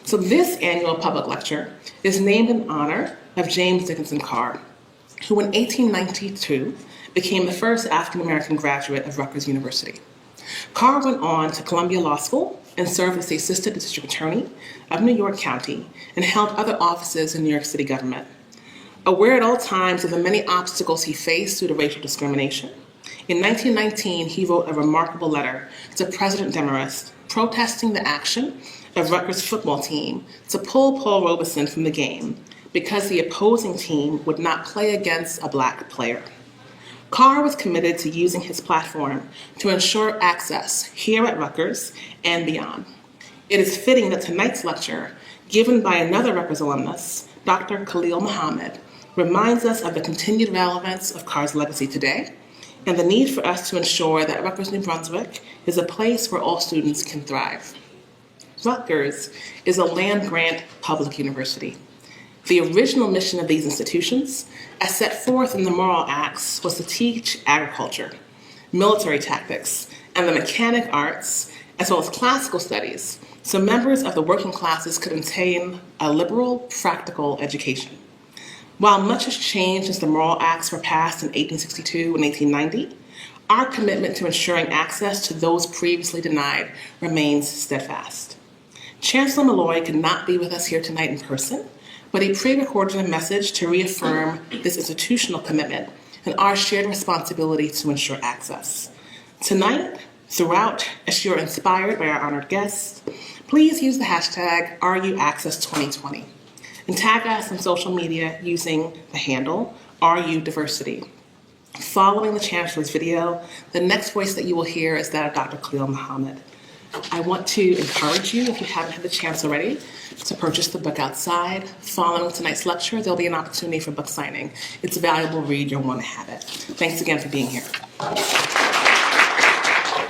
So this annual public lecture is named in honor of James Dickinson Carr, who in 1892 became the first African American graduate of Rutgers University. Carr went on to Columbia Law School and served as the Assistant District Attorney of New York County and held other offices in New York City government. Aware at all times of the many obstacles he faced due to racial discrimination, in 1919 he wrote a remarkable letter to President Demarest protesting the action of Rutgers' football team to pull Paul Robeson from the game because the opposing team would not play against a Black player. Carr was committed to using his platform to ensure access here at Rutgers and beyond. It is fitting that tonight's lecture, given by another Rutgers alumnus, Dr. Khalil Muhammad, reminds us of the continued relevance of Carr's legacy today and the need for us to ensure that Rutgers New Brunswick is a place where all students can thrive. Rutgers is a land-grant public university. The original mission of these institutions, as set forth in the Morrill Acts, was to teach agriculture, military tactics, and the mechanic arts, as well as classical studies, so members of the working classes could obtain a liberal, practical education. While much has changed since the Morrill Acts were passed in 1862 and 1890, our commitment to ensuring access to those previously denied remains steadfast. Chancellor Malloy could not be with us here tonight in person, but he pre-recorded a message to reaffirm this institutional commitment and our shared responsibility to ensure access. Tonight, throughout, as you're inspired by our honored guests, please use the hashtag RUAccess2020 and tag us on social media using the handle RUDiversity. Following the Chancellor's video, the next voice that you will hear is that of Dr. Khalil Muhammad. I want to encourage you, if you haven't had the chance already, to purchase the book outside. Following tonight's lecture, there'll be an opportunity for book signing. It's a valuable read, you'll want to have it. Thanks again for being here.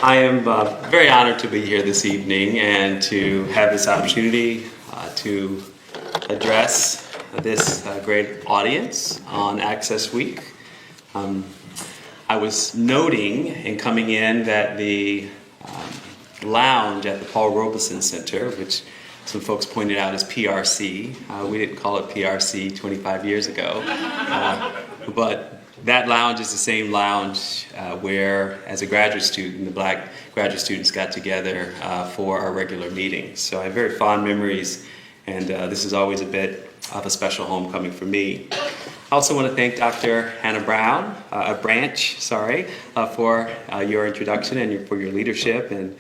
I am very honored to be here this evening and to have this opportunity to address this great audience on Access Week. I was noting in coming in that the lounge at the Paul Robeson Center, which some folks pointed out as PRC. We didn't call it PRC 25 years ago. But that lounge is the same lounge where, as a graduate student, the Black graduate students got together for our regular meetings. So I have very fond memories, and this is always a bit of a special homecoming for me. I also want to thank Dr. Hannah Branch, for your introduction and for your leadership, and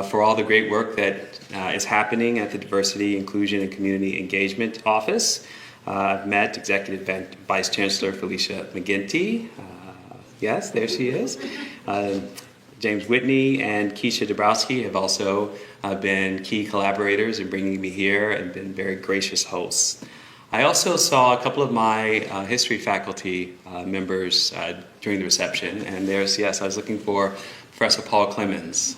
for all the great work that is happening at the Diversity, Inclusion, and Community Engagement Office. I've met Executive Vice Chancellor Felicia McGinty. Yes, there she is. James Whitney and Keisha Dabrowski have also been key collaborators in bringing me here and been very gracious hosts. I also saw a couple of my history faculty members during the reception, and I was looking for Professor Paul Clemens.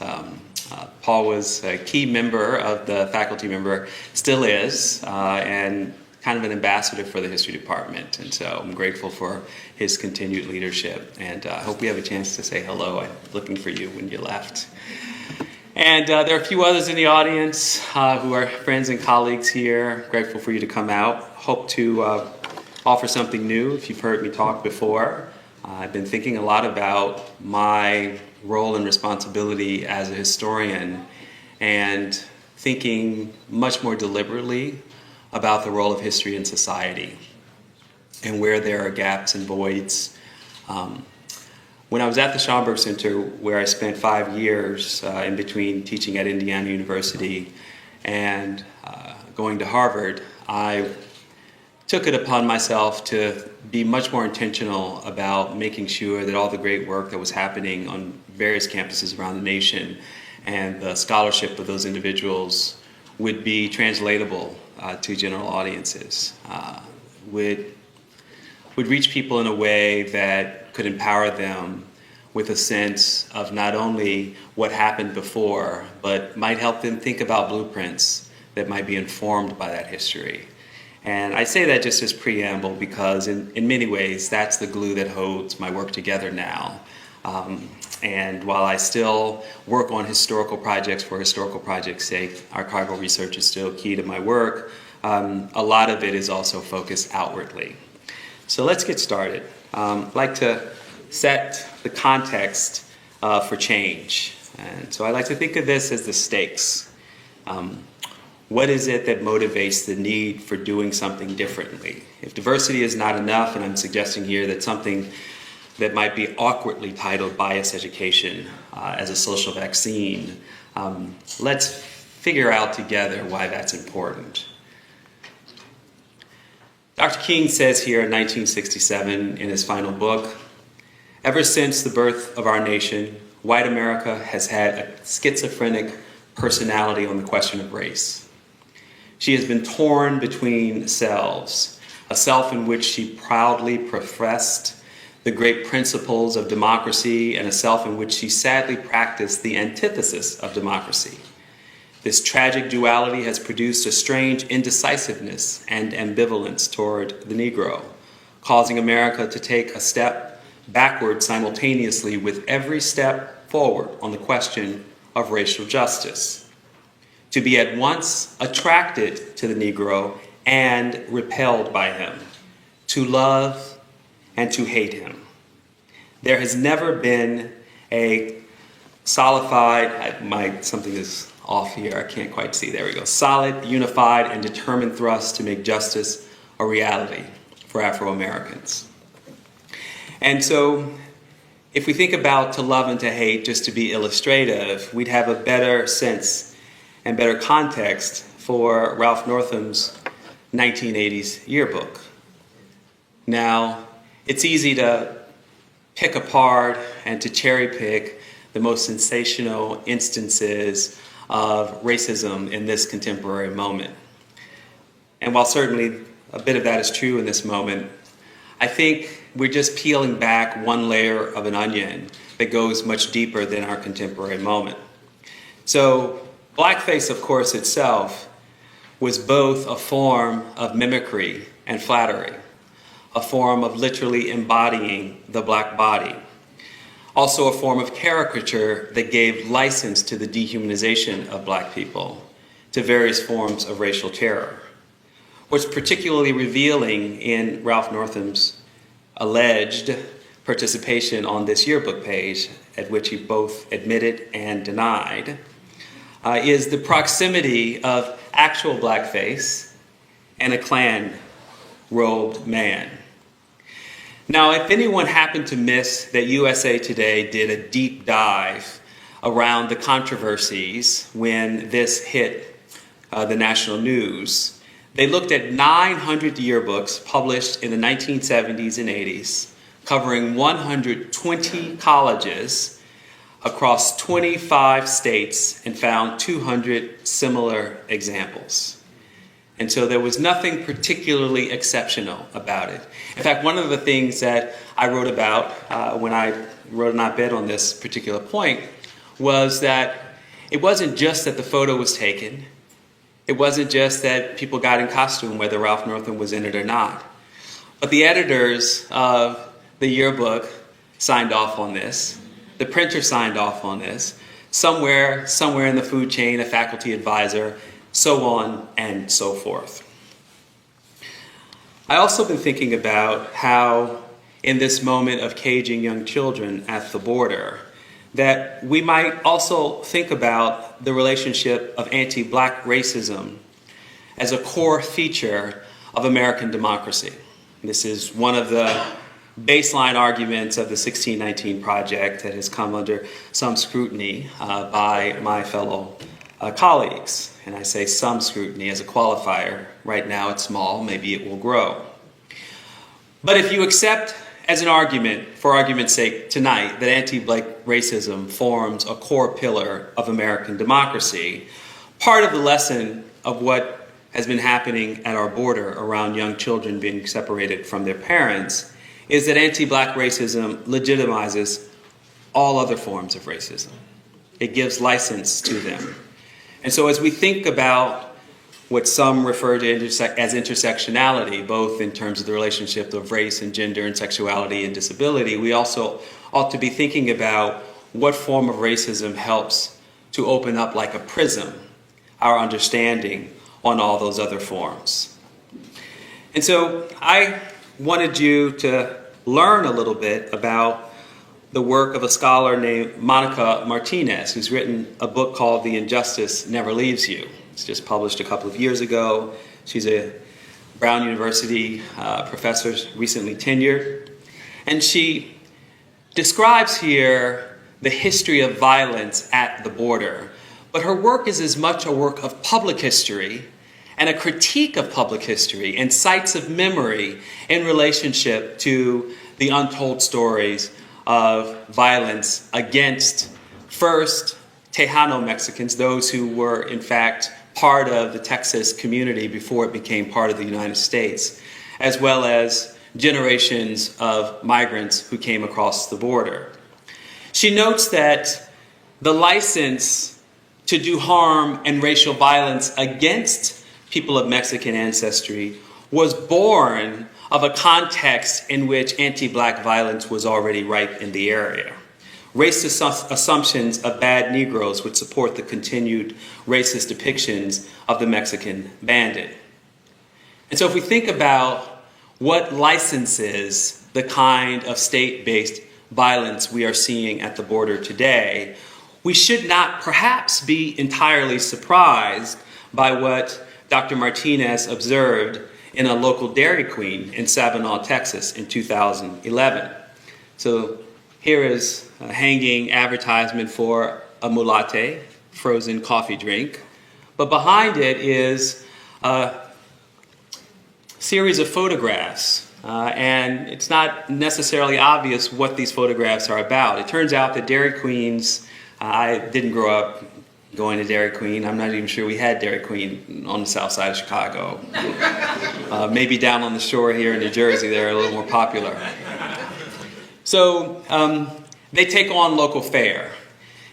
Paul was a key member of the faculty member, still is, and kind of an ambassador for the history department. And so I'm grateful for his continued leadership, and I hope we have a chance to say hello. I'm looking for you when you left. And there are a few others in the audience who are friends and colleagues here. Grateful for you to come out. Hope to offer something new if you've heard me talk before. I've been thinking a lot about my role and responsibility as a historian and thinking much more deliberately about the role of history in society and where there are gaps and voids. When I was at the Schomburg Center, where I spent 5 years in between teaching at Indiana University and going to Harvard, I took it upon myself to be much more intentional about making sure that all the great work that was happening on various campuses around the nation and the scholarship of those individuals would be translatable to general audiences, would reach people in a way that could empower them with a sense of not only what happened before, but might help them think about blueprints that might be informed by that history. And I say that just as preamble because in many ways, that's the glue that holds my work together now. And while I still work on historical projects for historical projects' sake, archival research is still key to my work. A lot of it is also focused outwardly. So let's get started. I'd like to set the context for change. And so I like to think of this as the stakes. What is it that motivates the need for doing something differently? If diversity is not enough, and I'm suggesting here that something that might be awkwardly titled bias education as a social vaccine, let's figure out together why that's important. Dr. King says here in 1967 in his final book, "Ever since the birth of our nation, white America has had a schizophrenic personality on the question of race. She has been torn between selves, a self in which she proudly professed the great principles of democracy and a self in which she sadly practiced the antithesis of democracy. This tragic duality has produced a strange indecisiveness and ambivalence toward the Negro, causing America to take a step backward simultaneously with every step forward on the question of racial justice. To be at once attracted to the Negro and repelled by him, to love and to hate him. There has never been a solidified," something is off here, I can't quite see, there we go, "solid, unified, and determined thrust to make justice a reality for Afro-Americans." And so, if we think about to love and to hate, just to be illustrative, we'd have a better sense and better context for Ralph Northam's 1980s yearbook. Now, it's easy to pick apart and to cherry pick the most sensational instances of racism in this contemporary moment. And while certainly a bit of that is true in this moment, I think we're just peeling back one layer of an onion that goes much deeper than our contemporary moment. So, blackface, of course, itself was both a form of mimicry and flattery, a form of literally embodying the black body, also a form of caricature that gave license to the dehumanization of black people, to various forms of racial terror. What's particularly revealing in Ralph Northam's alleged participation on this yearbook page, at which he both admitted and denied, is the proximity of actual blackface and a Klan-robed man. Now, if anyone happened to miss that USA Today did a deep dive around the controversies when this hit the national news, they looked at 900 yearbooks published in the 1970s and 80s, covering 120 colleges across 25 states, and found 200 similar examples. And so there was nothing particularly exceptional about it. In fact, one of the things that I wrote about when I wrote an op-ed on this particular point was that it wasn't just that the photo was taken. It wasn't just that people got in costume, whether Ralph Northam was in it or not. But the editors of the yearbook signed off on this. The printer signed off on this. Somewhere in the food chain, a faculty advisor, so on and so forth. I also been thinking about how, in this moment of caging young children at the border, that we might also think about the relationship of anti-black racism as a core feature of American democracy. This is one of the baseline arguments of the 1619 Project that has come under some scrutiny by my fellow colleagues. And I say some scrutiny as a qualifier. Right now it's small, maybe it will grow. But if you accept as an argument, for argument's sake tonight, that anti-black racism forms a core pillar of American democracy, part of the lesson of what has been happening at our border around young children being separated from their parents is that anti-black racism legitimizes all other forms of racism. It gives license to them. And so as we think about what some refer to as intersectionality, both in terms of the relationship of race and gender and sexuality and disability, we also ought to be thinking about what form of racism helps to open up like a prism our understanding on all those other forms. And so I wanted you to learn a little bit about the work of a scholar named Monica Martinez, who's written a book called The Injustice Never Leaves You. It's just published a couple of years ago. She's a Brown University professor, recently tenured. And she describes here the history of violence at the border. But her work is as much a work of public history and a critique of public history and sites of memory in relationship to the untold stories of violence against, first, Tejano Mexicans, those who were in fact part of the Texas community before it became part of the United States, as well as generations of migrants who came across the border. She notes that the license to do harm and racial violence against people of Mexican ancestry was born of a context in which anti-Black violence was already ripe in the area. Racist assumptions of bad Negroes would support the continued racist depictions of the Mexican bandit. And so if we think about what licenses the kind of state-based violence we are seeing at the border today, we should not perhaps be entirely surprised by what Dr. Martinez observed in a local Dairy Queen in Sabinal, Texas in 2011. So here is a hanging advertisement for a Mulatte, frozen coffee drink. But behind it is a series of photographs. And it's not necessarily obvious what these photographs are about. It turns out that Dairy Queens, I didn't grow up going to Dairy Queen. I'm not even sure we had Dairy Queen on the south side of Chicago. Maybe down on the shore here in New Jersey, they're a little more popular. So they take on local fare.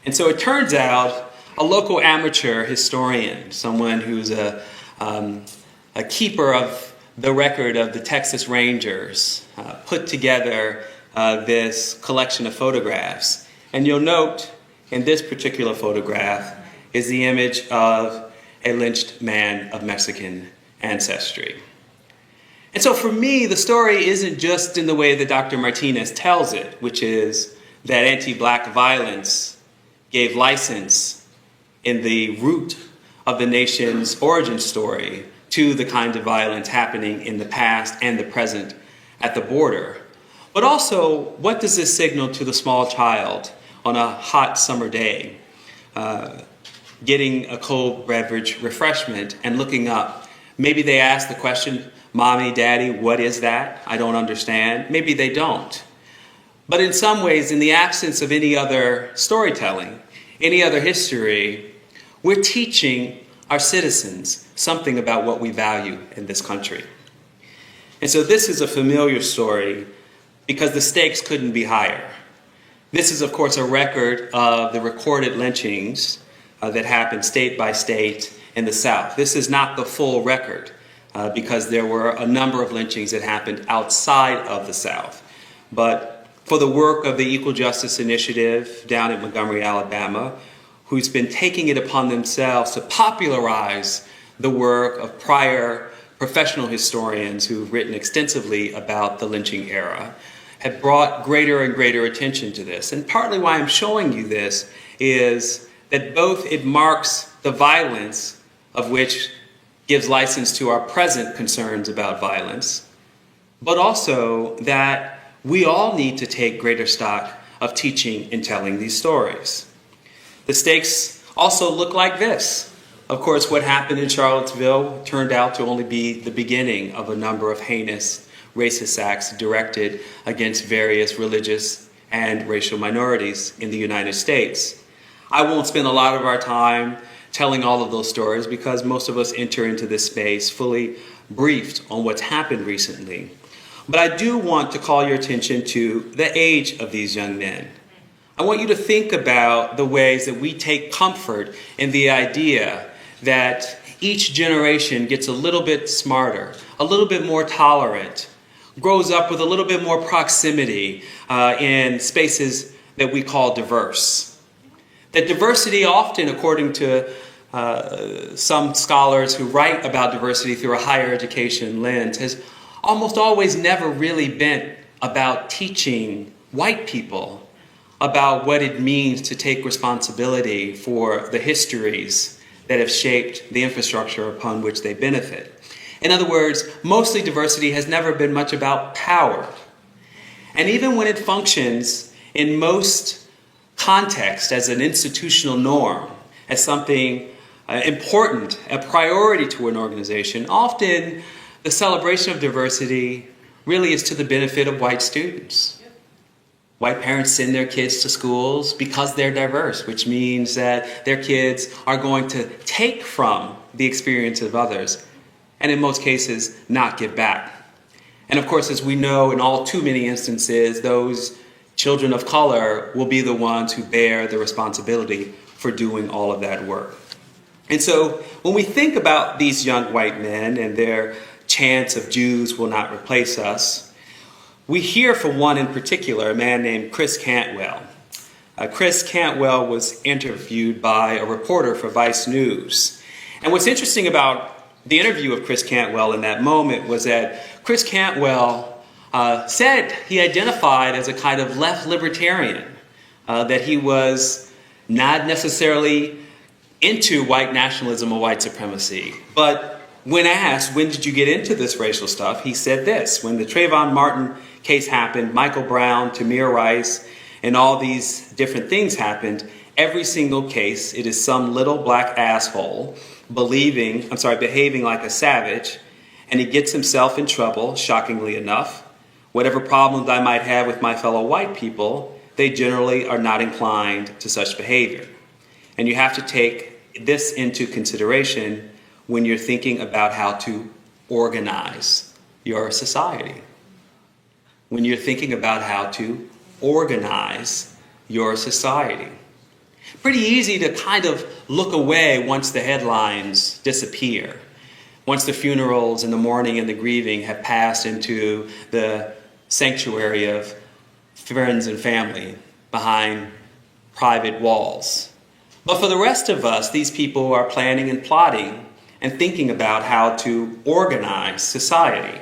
And so it turns out a local amateur historian, someone who's a keeper of the record of the Texas Rangers, put together this collection of photographs. And you'll note in this particular photograph is the image of a lynched man of Mexican ancestry. And so for me, the story isn't just in the way that Dr. Martinez tells it, which is that anti-Black violence gave license in the root of the nation's origin story to the kind of violence happening in the past and the present at the border. But also, what does this signal to the small child on a hot summer day, getting a cold beverage refreshment and looking up? Maybe they ask the question, "Mommy, Daddy, what is that? I don't understand." Maybe they don't. But in some ways, in the absence of any other storytelling, any other history, we're teaching our citizens something about what we value in this country. And so this is a familiar story because the stakes couldn't be higher. This is, of course, a record of the recorded lynchings that happened state by state in the South. This is not the full record because there were a number of lynchings that happened outside of the South. But for the work of the Equal Justice Initiative down in Montgomery, Alabama, who's been taking it upon themselves to popularize the work of prior professional historians who've written extensively about the lynching era, have brought greater and greater attention to this. And partly why I'm showing you this is that both it marks the violence of which gives license to our present concerns about violence, but also that we all need to take greater stock of teaching and telling these stories. The stakes also look like this. Of course, what happened in Charlottesville turned out to only be the beginning of a number of heinous racist acts directed against various religious and racial minorities in the United States. I won't spend a lot of our time telling all of those stories because most of us enter into this space fully briefed on what's happened recently. But I do want to call your attention to the age of these young men. I want you to think about the ways that we take comfort in the idea that each generation gets a little bit smarter, a little bit more tolerant, grows up with a little bit more proximity in spaces that we call diverse. That diversity often, according to some scholars who write about diversity through a higher education lens, has almost always never really been about teaching white people about what it means to take responsibility for the histories that have shaped the infrastructure upon which they benefit. In other words, mostly diversity has never been much about power. And even when it functions in most contexts as an institutional norm, as something important, a priority to an organization, often the celebration of diversity really is to the benefit of white students. White parents send their kids to schools because they're diverse, which means that their kids are going to take from the experience of others, and in most cases, not give back. And of course, as we know, in all too many instances, those children of color will be the ones who bear the responsibility for doing all of that work. And so when we think about these young white men and their chants of Jews will not replace us, we hear from one in particular, a man named Chris Cantwell. Chris Cantwell was interviewed by a reporter for Vice News. And what's interesting about the interview of Chris Cantwell in that moment was that Chris Cantwell said he identified as a kind of left libertarian, that he was not necessarily into white nationalism or white supremacy. But when asked, when did you get into this racial stuff, he said this: when the Trayvon Martin case happened, Michael Brown, Tamir Rice, and all these different things happened, every single case, it is some little black asshole behaving like a savage, and he gets himself in trouble, shockingly enough. Whatever problems I might have with my fellow white people, they generally are not inclined to such behavior. And you have to take this into consideration when you're thinking about how to organize your society. When you're thinking about how to organize your society. Pretty easy to kind of look away once the headlines disappear. Once the funerals and the mourning and the grieving have passed into the sanctuary of friends and family behind private walls. But for the rest of us, these people are planning and plotting and thinking about how to organize society.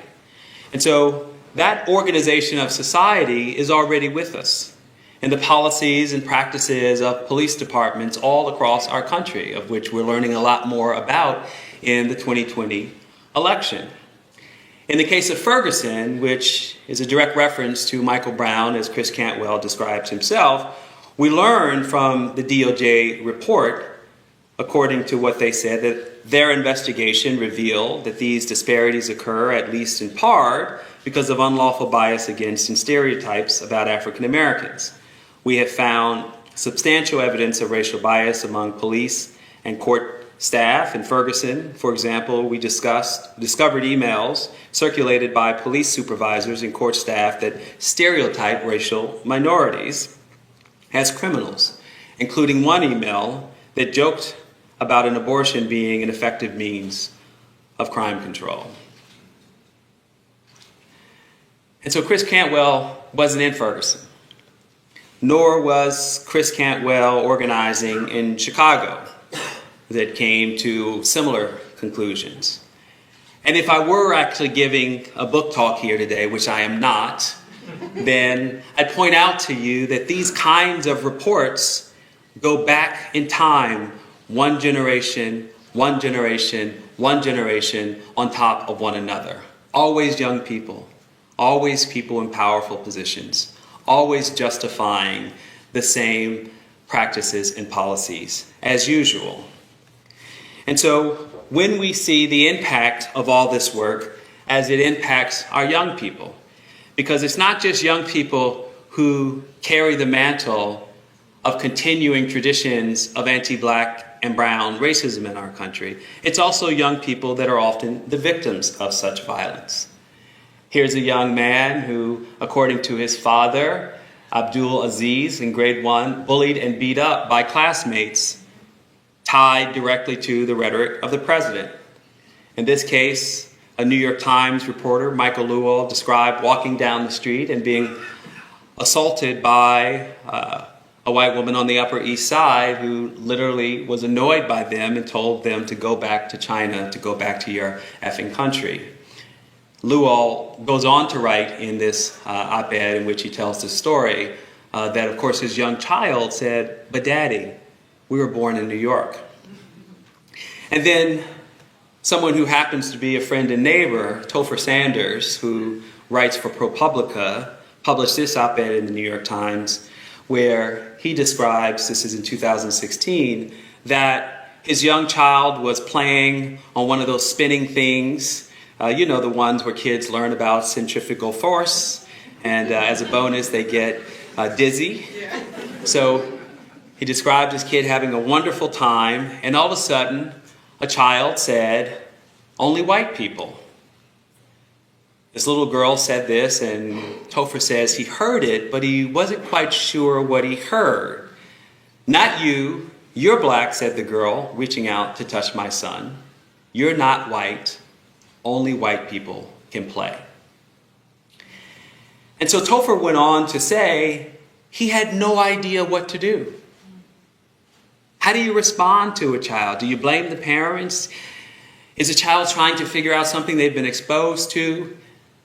And so that organization of society is already with us in the policies and practices of police departments all across our country, of which we're learning a lot more about in the 2020 election. In the case of Ferguson, which is a direct reference to Michael Brown, as Chris Cantwell describes himself, we learn from the DOJ report, according to what they said, that their investigation revealed that these disparities occur, at least in part, because of unlawful bias against and stereotypes about African Americans. We have found substantial evidence of racial bias among police and court staff. In Ferguson, for example, we discovered emails circulated by police supervisors and court staff that stereotype racial minorities as criminals, including one email that joked about an abortion being an effective means of crime control. And so Chris Cantwell wasn't in Ferguson, nor was Chris Cantwell organizing in Chicago that came to similar conclusions. And if I were actually giving a book talk here today, which I am not, then I'd point out to you that these kinds of reports go back in time, one generation on top of one another. Always young people, always people in powerful positions, always justifying the same practices and policies as usual. And so when we see the impact of all this work as it impacts our young people, because it's not just young people who carry the mantle of continuing traditions of anti-black and brown racism in our country, it's also young people that are often the victims of such violence. Here's a young man who, according to his father, Abdul Aziz, in grade 1, bullied and beat up by classmates tied directly to the rhetoric of the president. In this case, a New York Times reporter, Michael Lewall, described walking down the street and being assaulted by a white woman on the Upper East Side who literally was annoyed by them and told them to go back to China, to go back to your effing country. Lewall goes on to write in this op-ed in which he tells the story that, of course, his young child said, "But Daddy, we were born in New York." And then someone who happens to be a friend and neighbor, Topher Sanders, who writes for ProPublica, published this op-ed in the New York Times where he describes, this is in 2016, that his young child was playing on one of those spinning things, you know, the ones where kids learn about centrifugal force, and as a bonus they get dizzy. So he described his kid having a wonderful time, and all of a sudden a child said, "Only white people." This little girl said this, and Topher says he heard it, but he wasn't quite sure what he heard. "Not you. You're black," said the girl, reaching out to touch my son. "You're not white. Only white people can play." And so Topher went on to say he had no idea what to do. How do you respond to a child? Do you blame the parents? Is a child trying to figure out something they've been exposed to?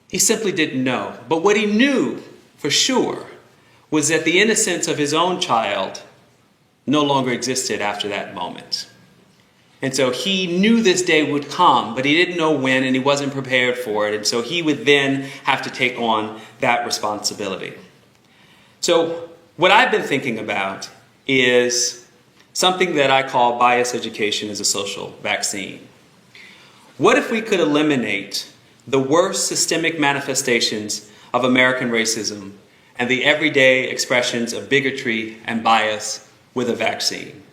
He simply didn't know. But what he knew for sure was that the innocence of his own child no longer existed after that moment. And so he knew this day would come, but he didn't know when, and he wasn't prepared for it. And so he would then have to take on that responsibility. So what I've been thinking about is something that I call bias education as a social vaccine. What if we could eliminate the worst systemic manifestations of American racism and the everyday expressions of bigotry and bias with a vaccine?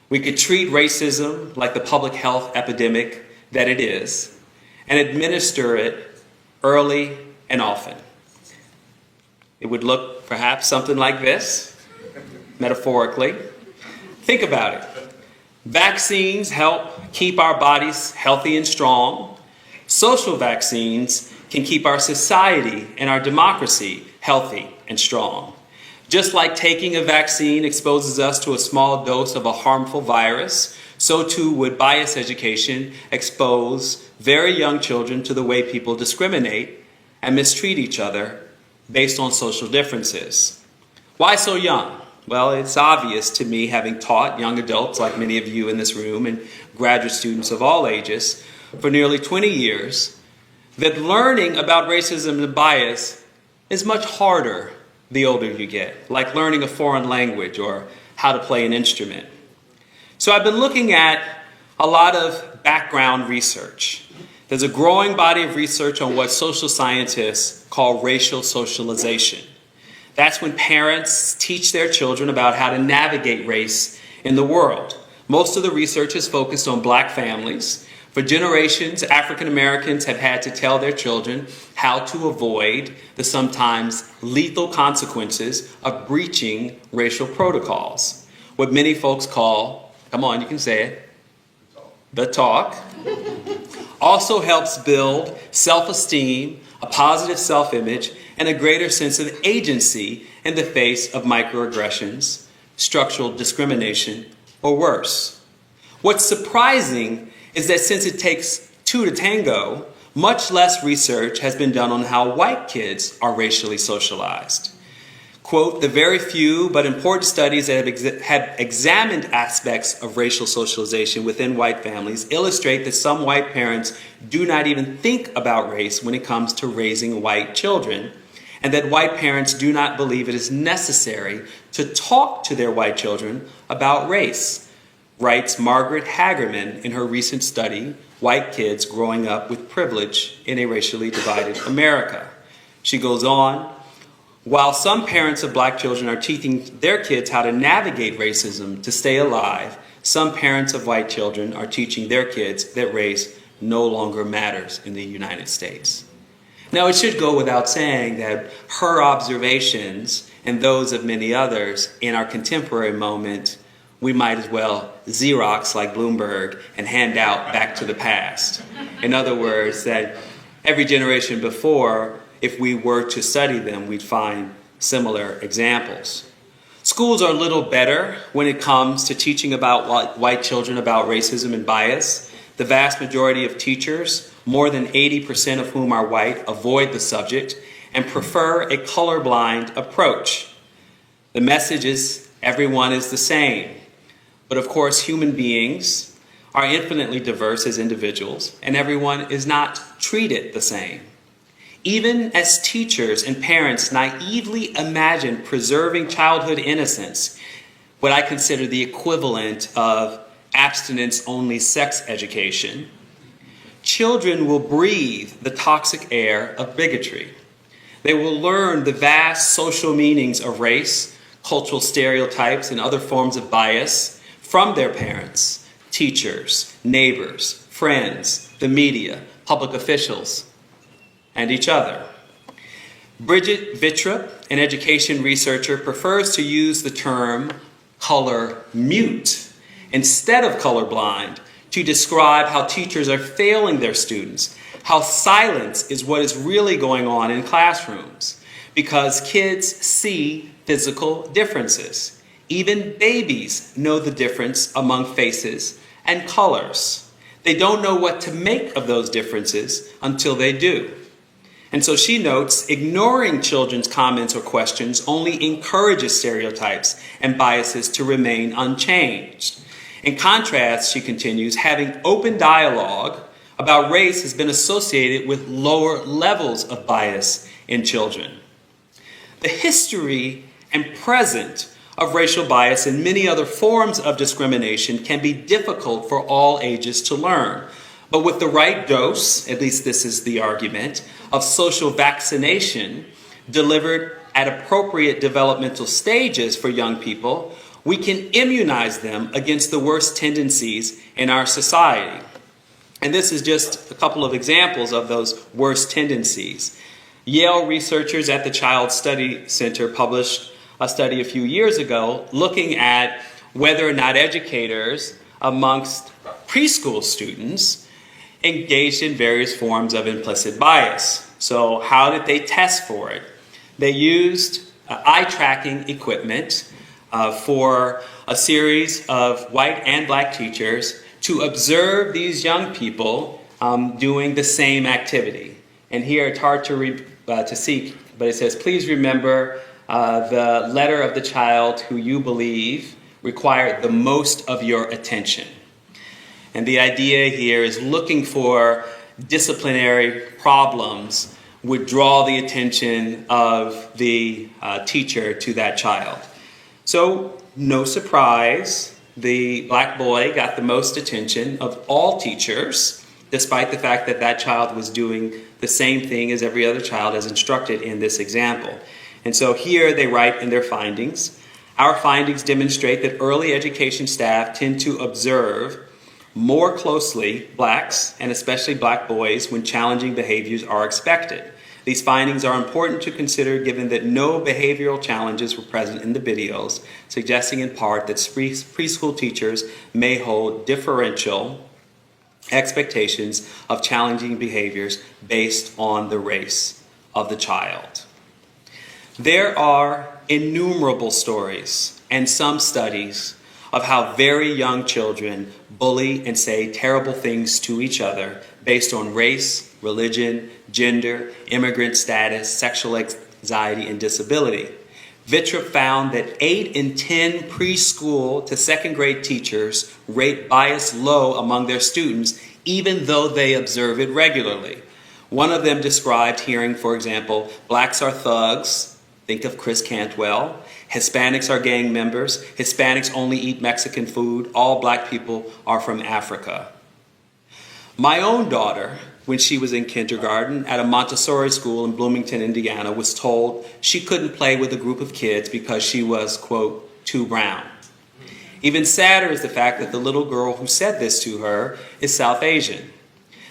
We could treat racism like the public health epidemic that it is and administer it early and often. It would look perhaps something like this, metaphorically. Think about it. Vaccines help keep our bodies healthy and strong. Social vaccines can keep our society and our democracy healthy and strong. Just like taking a vaccine exposes us to a small dose of a harmful virus, so too would bias education expose very young children to the way people discriminate and mistreat each other based on social differences. Why so young? Well, it's obvious to me, having taught young adults like many of you in this room and graduate students of all ages for nearly 20 years, that learning about racism and bias is much harder the older you get, like learning a foreign language or how to play an instrument. So I've been looking at a lot of background research. There's a growing body of research on what social scientists call racial socialization. That's when parents teach their children about how to navigate race in the world. Most of the research is focused on black families. For generations, African Americans have had to tell their children how to avoid the sometimes lethal consequences of breaching racial protocols. What many folks call, come on, you can say it, the talk, also helps build self-esteem, a positive self-image, and a greater sense of agency in the face of microaggressions, structural discrimination, or worse. What's surprising is that since it takes two to tango, much less research has been done on how white kids are racially socialized. Quote, "The very few but important studies that have examined aspects of racial socialization within white families illustrate that some white parents do not even think about race when it comes to raising white children, and that white parents do not believe it is necessary to talk to their white children about race," writes Margaret Hagerman in her recent study, White Kids Growing Up with Privilege in a Racially Divided America. She goes on, "While some parents of black children are teaching their kids how to navigate racism to stay alive, some parents of white children are teaching their kids that race no longer matters in the United States." Now, it should go without saying that her observations and those of many others in our contemporary moment we might as well Xerox like Bloomberg and hand out back to the past. In other words, that every generation before, if we were to study them, we'd find similar examples. Schools are a little better when it comes to teaching about white children about racism and bias. The vast majority of teachers, more than 80% of whom are white, avoid the subject and prefer a colorblind approach. The message is everyone is the same. But of course, human beings are infinitely diverse as individuals, and everyone is not treated the same. Even as teachers and parents naively imagine preserving childhood innocence, what I consider the equivalent of abstinence-only sex education, children will breathe the toxic air of bigotry. They will learn the vast social meanings of race, cultural stereotypes, and other forms of bias from their parents, teachers, neighbors, friends, the media, public officials, and each other. Bridget Vittrup, an education researcher, prefers to use the term color mute instead of colorblind to describe how teachers are failing their students, how silence is what is really going on in classrooms, because kids see physical differences. Even babies know the difference among faces and colors. They don't know what to make of those differences until they do. And so she notes, ignoring children's comments or questions only encourages stereotypes and biases to remain unchanged. In contrast, she continues, having open dialogue about race has been associated with lower levels of bias in children. The history and present of racial bias and many other forms of discrimination can be difficult for all ages to learn. But with the right dose, at least this is the argument, of social vaccination delivered at appropriate developmental stages for young people, we can immunize them against the worst tendencies in our society. And this is just a couple of examples of those worst tendencies. Yale researchers at the Child Study Center published a study a few years ago looking at whether or not educators amongst preschool students engaged in various forms of implicit bias. So how did they test for it? They used eye tracking equipment for a series of white and black teachers to observe these young people doing the same activity. And here it's hard to see, but it says, please remember the letter of the child who you believe required the most of your attention. And the idea here is looking for disciplinary problems would draw the attention of the teacher to that child. So, no surprise, the black boy got the most attention of all teachers, despite the fact that that child was doing the same thing as every other child as instructed in this example. And so here they write in their findings, our findings demonstrate that early education staff tend to observe more closely blacks, and especially black boys, when challenging behaviors are expected. These findings are important to consider given that no behavioral challenges were present in the videos, suggesting in part that preschool teachers may hold differential expectations of challenging behaviors based on the race of the child. There are innumerable stories and some studies of how very young children bully and say terrible things to each other based on race, religion, gender, immigrant status, sexual anxiety, and disability. Vittrup found that 8 in 10 preschool to second grade teachers rate bias low among their students, even though they observe it regularly. One of them described hearing, for example, blacks are thugs. Think of Chris Cantwell. Hispanics are gang members. Hispanics only eat Mexican food. All black people are from Africa. My own daughter, when she was in kindergarten at a Montessori school in Bloomington, Indiana, was told she couldn't play with a group of kids because she was, quote, too brown. Even sadder is the fact that the little girl who said this to her is South Asian,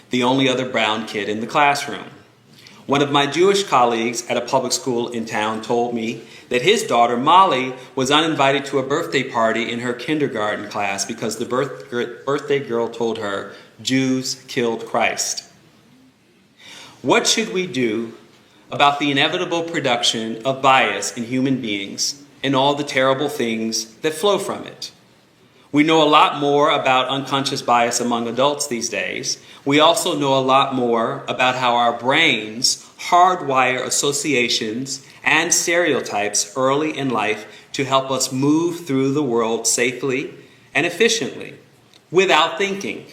the only other brown kid in the classroom. One of my Jewish colleagues at a public school in town told me that his daughter, Molly, was uninvited to a birthday party in her kindergarten class because the birthday girl told her, "Jews killed Christ." What should we do about the inevitable production of bias in human beings and all the terrible things that flow from it? We know a lot more about unconscious bias among adults these days. We also know a lot more about how our brains hardwire associations and stereotypes early in life to help us move through the world safely and efficiently without thinking.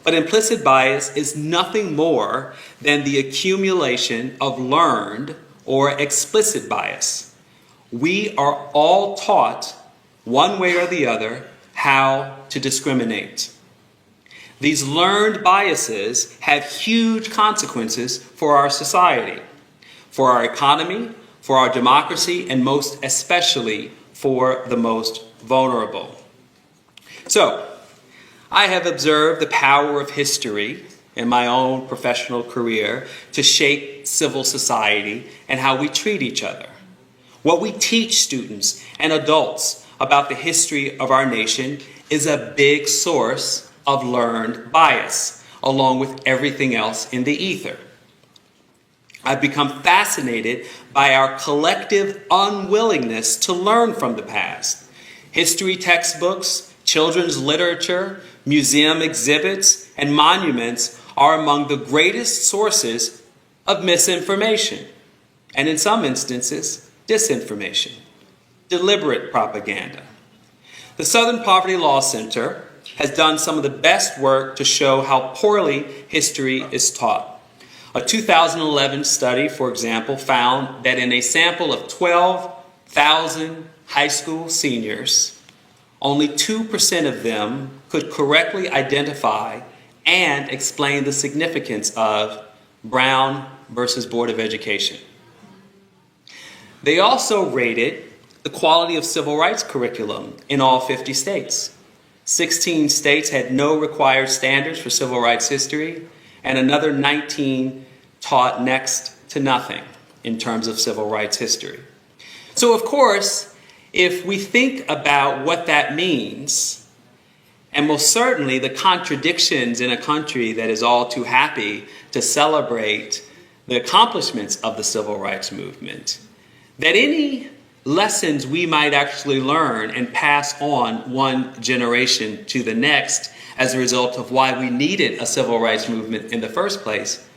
But implicit bias is nothing more than the accumulation of learned or explicit bias. We are all taught, one way or the other, how to discriminate. These learned biases have huge consequences for our society, for our economy, for our democracy, and most especially for the most vulnerable. So, I have observed the power of history in my own professional career to shape civil society and how we treat each other. What we teach students and adults about the history of our nation is a big source of learned bias, along with everything else in the ether. I've become fascinated by our collective unwillingness to learn from the past. History textbooks, children's literature, museum exhibits, and monuments are among the greatest sources of misinformation, and in some instances, disinformation, deliberate propaganda. The Southern Poverty Law Center has done some of the best work to show how poorly history is taught. A 2011 study, for example, found that in a sample of 12,000 high school seniors, only 2% of them could correctly identify and explain the significance of Brown versus Board of Education. They also rated the quality of civil rights curriculum in all 50 states. 16 states had no required standards for civil rights history, and another 19 taught next to nothing in terms of civil rights history. So, of course, if we think about what that means, and most certainly the contradictions in a country that is all too happy to celebrate the accomplishments of the civil rights movement, that any lessons we might actually learn and pass on one generation to the next as a result of why we needed a civil rights movement in the first place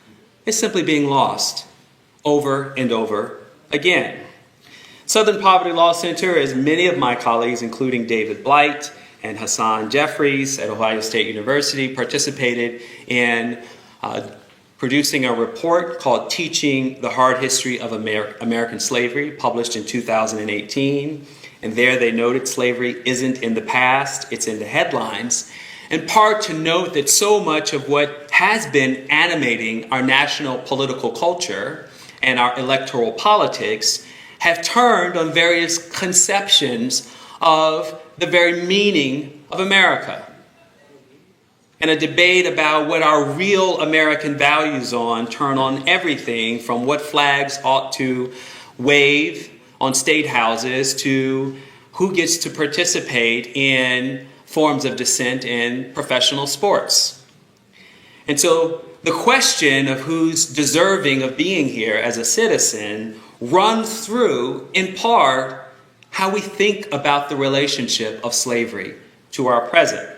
is simply being lost over and over again. Southern Poverty Law Center, as many of my colleagues, including David Blight and Hassan Jeffries at Ohio State University, participated in producing a report called Teaching the Hard History of American Slavery, published in 2018. And there they noted slavery isn't in the past, it's in the headlines. In part to note that so much of what has been animating our national political culture and our electoral politics have turned on various conceptions of the very meaning of America. And a debate about what our real American values turn on everything from what flags ought to wave on state houses to who gets to participate in forms of dissent in professional sports. And so the question of who's deserving of being here as a citizen runs through, in part, how we think about the relationship of slavery to our present.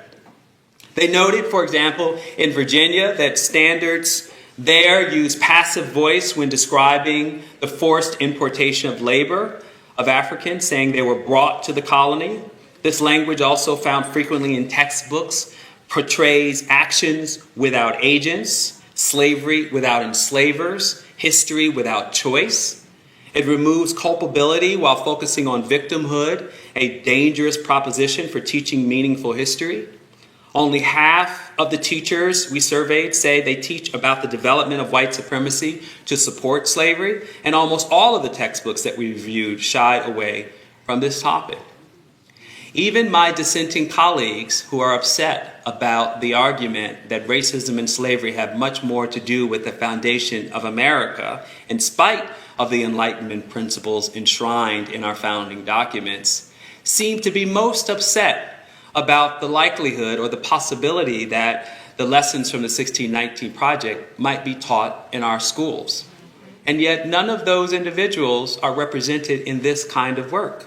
They noted, for example, in Virginia that standards there use passive voice when describing the forced importation of labor of Africans, saying they were brought to the colony. This language, also found frequently in textbooks, portrays actions without agents, slavery without enslavers, history without choice. It removes culpability while focusing on victimhood, a dangerous proposition for teaching meaningful history. Only half of the teachers we surveyed say they teach about the development of white supremacy to support slavery, and almost all of the textbooks that we reviewed shied away from this topic. Even my dissenting colleagues who are upset about the argument that racism and slavery have much more to do with the foundation of America, in spite of the Enlightenment principles enshrined in our founding documents, seem to be most upset about the likelihood or the possibility that the lessons from the 1619 Project might be taught in our schools. And yet none of those individuals are represented in this kind of work.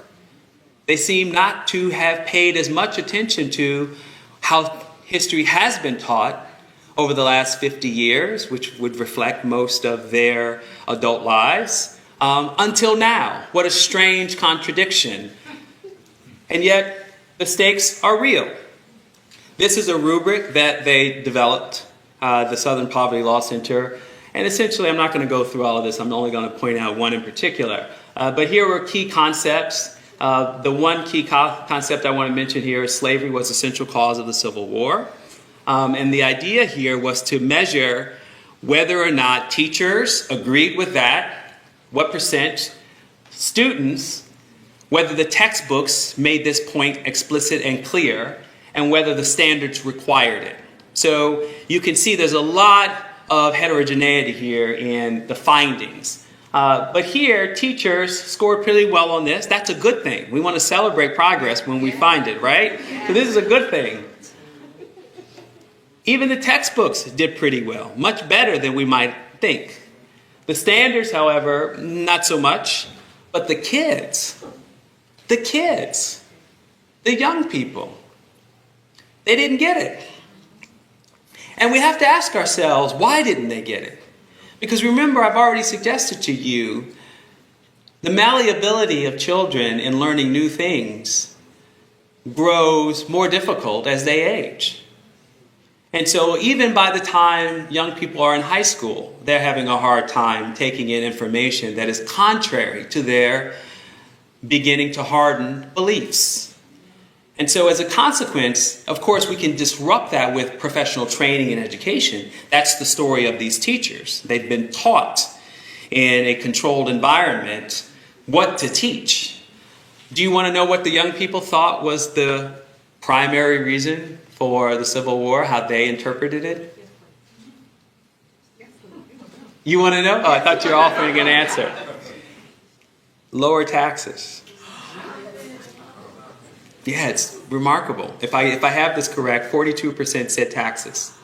They seem not to have paid as much attention to how history has been taught over the last 50 years, which would reflect most of their adult lives, until now. What a strange contradiction. And yet the stakes are real. This is a rubric that they developed, the Southern Poverty Law Center. And essentially, I'm not going to go through all of this. I'm only going to point out one in particular. But here were key concepts. The one key concept I want to mention here is slavery was a central cause of the Civil War. And the idea here was to measure whether or not teachers agreed with that, what percent, students, whether the textbooks made this point explicit and clear, and whether the standards required it. So you can see there's a lot of heterogeneity here in the findings. But here, teachers scored pretty well on this. That's a good thing. We want to celebrate progress when we find it, right? So this is a good thing. Even the textbooks did pretty well, much better than we might think. The standards, however, not so much. But the kids, the young people, they didn't get it. And we have to ask ourselves, why didn't they get it? Because remember, I've already suggested to you, the malleability of children in learning new things grows more difficult as they age. And so even by the time young people are in high school, they're having a hard time taking in information that is contrary to their beginning to harden beliefs. And so as a consequence, of course, we can disrupt that with professional training and education. That's the story of these teachers. They've been taught in a controlled environment what to teach. Do you want to know what the young people thought was the primary reason for the Civil War, how they interpreted it? You want to know? Oh, I thought you were offering an answer. Lower taxes. Yeah, it's remarkable. If I have this correct, 42% said taxes.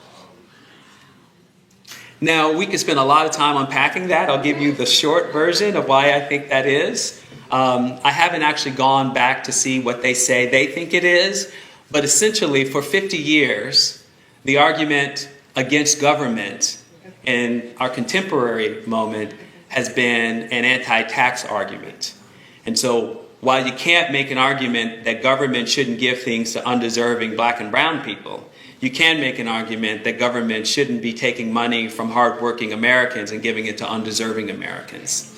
Now, we could spend a lot of time unpacking that. I'll give you the short version of why I think that is. I haven't actually gone back to see what they say they think it is, but essentially for 50 years, the argument against government in our contemporary moment has been an anti-tax argument. And so while you can't make an argument that government shouldn't give things to undeserving black and brown people, you can make an argument that government shouldn't be taking money from hardworking Americans and giving it to undeserving Americans.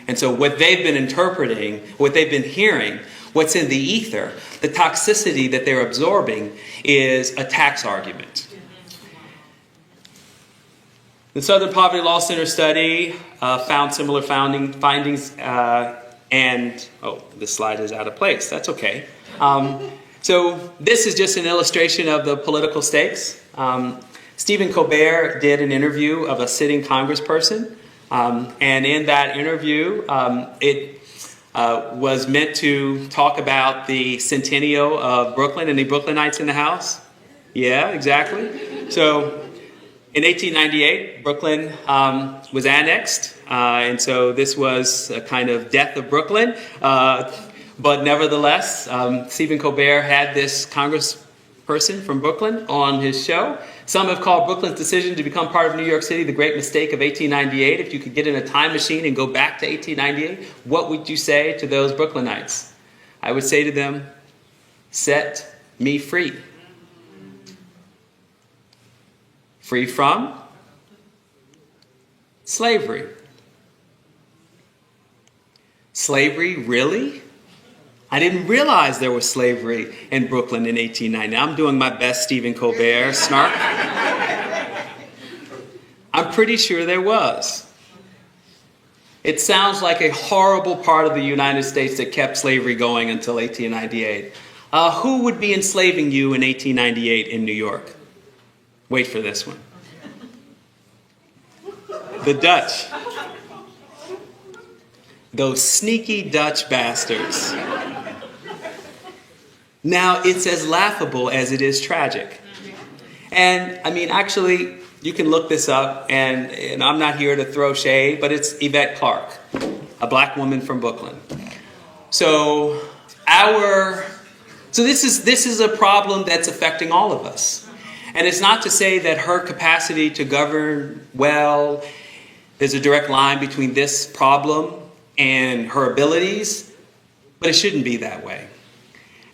And so what they've been interpreting, what they've been hearing, what's in the ether, the toxicity that they're absorbing is a tax argument. The Southern Poverty Law Center study found similar findings and, oh, this slide is out of place. That's okay. So this is just an illustration of the political stakes. Stephen Colbert did an interview of a sitting congressperson. And in that interview, it was meant to talk about the centennial of Brooklyn. Any Brooklynites in the house? Yeah, exactly. So in 1898, Brooklyn was annexed, and so this was a kind of death of Brooklyn. But nevertheless, Stephen Colbert had this congressperson from Brooklyn on his show. Some have called Brooklyn's decision to become part of New York City the great mistake of 1898. If you could get in a time machine and go back to 1898, what would you say to those Brooklynites? I would say to them, set me free. Free from slavery. Slavery, really? I didn't realize there was slavery in Brooklyn in 1890. I'm doing my best Stephen Colbert snark. I'm pretty sure there was. It sounds like a horrible part of the United States that kept slavery going until 1898. Who would be enslaving you in 1898 in New York? Wait for this one. The Dutch. Those sneaky Dutch bastards. Now, it's as laughable as it is tragic. And, I mean, actually, you can look this up, and I'm not here to throw shade, but it's Yvette Clarke, a black woman from Brooklyn. So this is a problem that's affecting all of us. And it's not to say that her capacity to govern well, there's a direct line between this problem and her abilities, but it shouldn't be that way.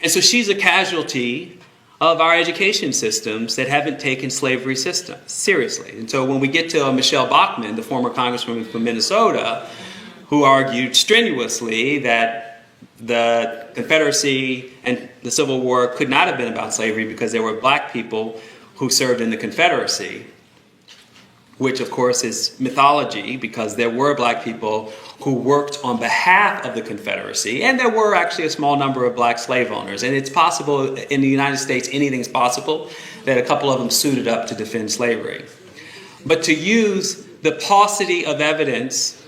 And so she's a casualty of our education systems that haven't taken slavery seriously. And so when we get to Michelle Bachmann, the former congresswoman from Minnesota, who argued strenuously that the Confederacy and the Civil War could not have been about slavery because there were black people who served in the Confederacy, which of course is mythology because there were black people who worked on behalf of the Confederacy, and there were actually a small number of black slave owners. And it's possible in the United States, anything's possible, that a couple of them suited up to defend slavery. But to use the paucity of evidence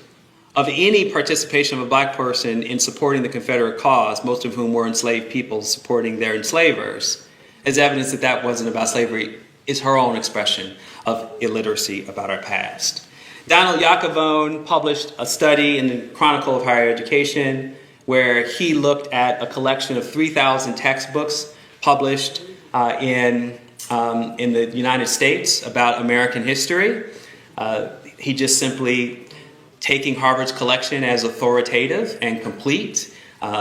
of any participation of a black person in supporting the Confederate cause, most of whom were enslaved people supporting their enslavers, as evidence that that wasn't about slavery, is her own expression of illiteracy about our past. Donald Jacobone published a study in the Chronicle of Higher Education where he looked at a collection of 3,000 textbooks published in the United States about American history. He just simply, taking Harvard's collection as authoritative and complete,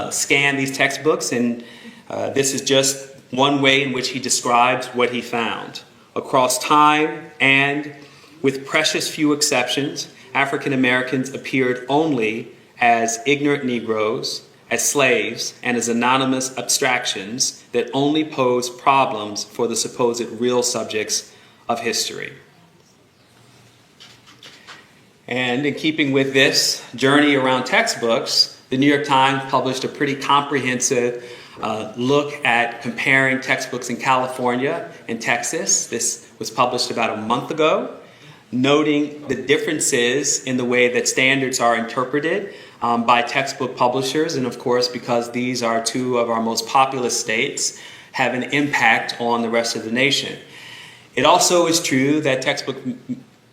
scanned these textbooks, and this is just one way in which he describes what he found. Across time and with precious few exceptions, African Americans appeared only as ignorant Negroes, as slaves, and as anonymous abstractions that only posed problems for the supposed real subjects of history. And in keeping with this journey around textbooks, the New York Times published a pretty comprehensive look at comparing textbooks in California and Texas. This was published about a month ago, noting the differences in the way that standards are interpreted by textbook publishers. And of course, because these are two of our most populous states, have an impact on the rest of the nation. It also is true that textbook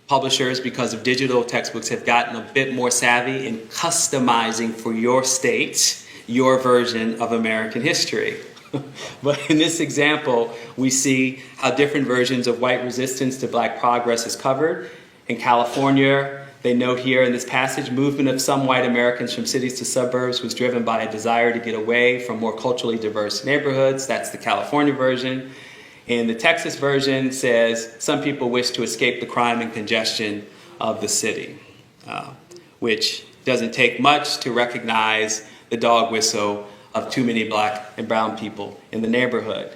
publishers, because of digital textbooks, have gotten a bit more savvy in customizing for your state your version of American history. But in this example, we see how different versions of white resistance to black progress is covered. In California, they note here in this passage, movement of some white Americans from cities to suburbs was driven by a desire to get away from more culturally diverse neighborhoods. That's the California version. And the Texas version says some people wish to escape the crime and congestion of the city, which doesn't take much to recognize the dog whistle of too many black and brown people in the neighborhood.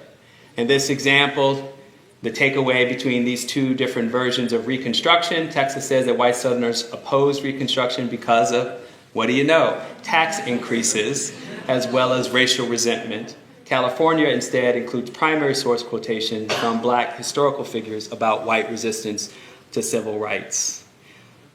In this example, the takeaway between these two different versions of Reconstruction, Texas says that white Southerners opposed Reconstruction because of, what do you know, tax increases as well as racial resentment. California instead includes primary source quotation from black historical figures about white resistance to civil rights.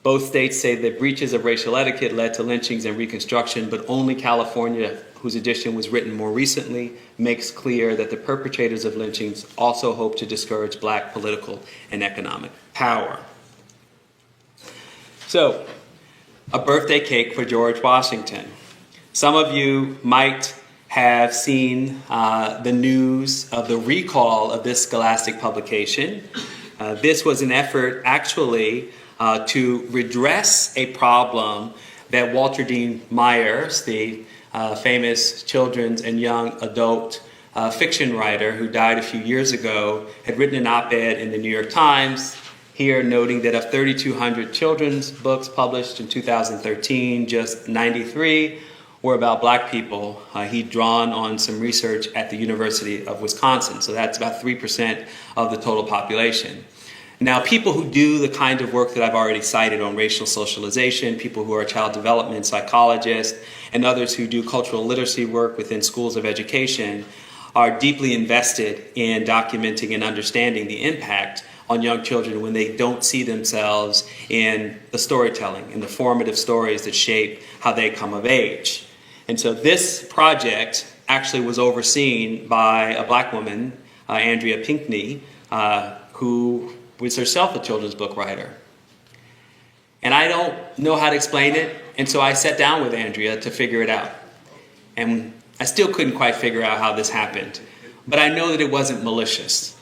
Both states say that breaches of racial etiquette led to lynchings and Reconstruction, but only California, whose edition was written more recently, makes clear that the perpetrators of lynchings also hope to discourage black political and economic power. So, a birthday cake for George Washington. Some of you might have seen the news of the recall of this scholastic publication. This was an effort, actually, to redress a problem that Walter Dean Myers, the famous children's and young adult fiction writer who died a few years ago, had written an op-ed in the New York Times, here noting that of 3,200 children's books published in 2013, just 93 were about black people. He'd drawn on some research at the University of Wisconsin, so that's about 3% of the total population. Now, people who do the kind of work that I've already cited on racial socialization, people who are child development psychologists, and others who do cultural literacy work within schools of education are deeply invested in documenting and understanding the impact on young children when they don't see themselves in the storytelling, in the formative stories that shape how they come of age. And so this project actually was overseen by a black woman, Andrea Pinkney, who was herself a children's book writer. And I don't know how to explain it, and so I sat down with Andrea to figure it out. And I still couldn't quite figure out how this happened, but I know that it wasn't malicious.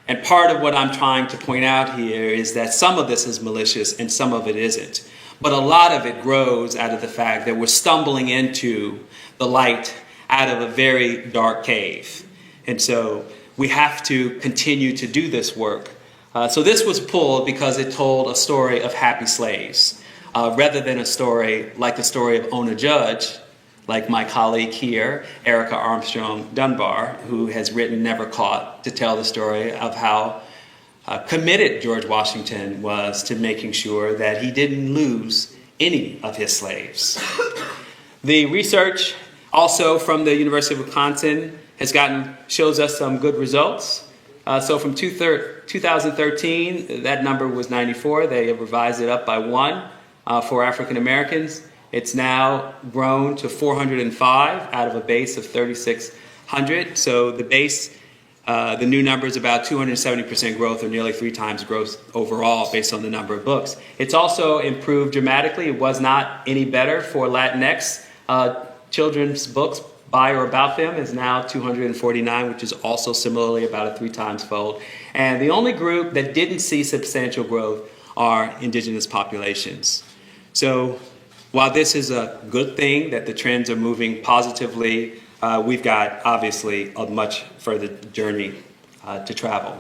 And part of what I'm trying to point out here is that some of this is malicious and some of it isn't. But a lot of it grows out of the fact that we're stumbling into the light out of a very dark cave. And so we have to continue to do this work. So this was pulled because it told a story of happy slaves, rather than a story like the story of Ona Judge, like my colleague here, Erica Armstrong Dunbar, who has written Never Caught, to tell the story of how committed George Washington was to making sure that he didn't lose any of his slaves. The research also from the University of Wisconsin shows us some good results. So from 2013, that number was 94. They have revised it up by 1 for African Americans. It's now grown to 405 out of a base of 3,600. So the base, the new number is about 270% growth, or nearly 3 times growth overall based on the number of books. It's also improved dramatically. It was not any better for Latinx. Children's books by or about them is now 249, which is also similarly about a 3 times fold. And the only group that didn't see substantial growth are indigenous populations. So while this is a good thing that the trends are moving positively, we've got obviously a much further journey to travel.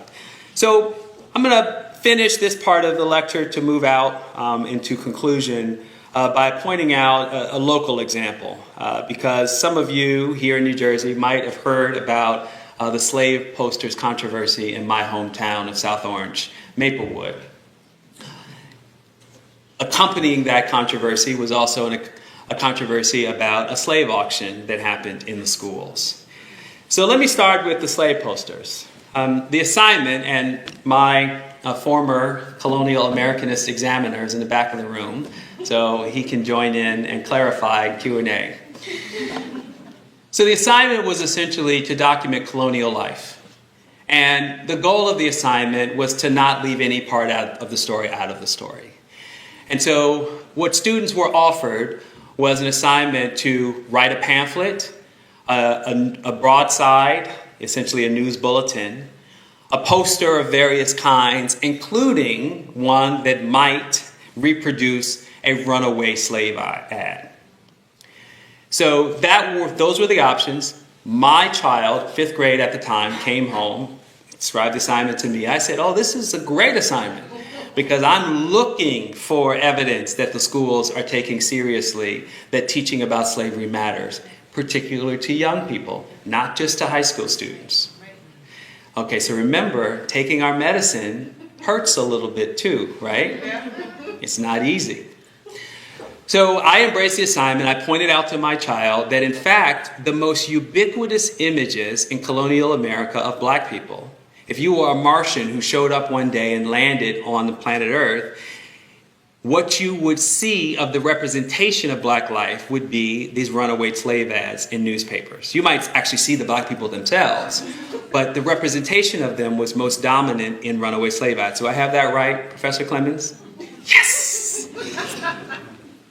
So I'm going to finish this part of the lecture to move out into conclusion by pointing out a local example, because some of you here in New Jersey might have heard about the slave posters controversy in my hometown of South Orange, Maplewood. Accompanying that controversy was also a controversy about a slave auction that happened in the schools. So let me start with the slave posters. The assignment, and my former colonial Americanist examiner is in the back of the room, so he can join in and clarify Q&A. So the assignment was essentially to document colonial life. And the goal of the assignment was to not leave any part of the story out of the story. And so what students were offered was an assignment to write a pamphlet, a broadside, essentially a news bulletin, a poster of various kinds, including one that might reproduce a runaway slave ad. So those were the options. My child, 5th grade at the time, came home, described the assignment to me. I said, oh, this is a great assignment, because I'm looking for evidence that the schools are taking seriously that teaching about slavery matters, particularly to young people, not just to high school students. Okay, so remember, taking our medicine hurts a little bit too, right? It's not easy. So I embraced the assignment. I pointed out to my child that, in fact, the most ubiquitous images in colonial America of black people, if you were a Martian who showed up one day and landed on the planet Earth, what you would see of the representation of black life would be these runaway slave ads in newspapers. You might actually see the black people themselves, but the representation of them was most dominant in runaway slave ads. So I have that right, Professor Clemens? Yes!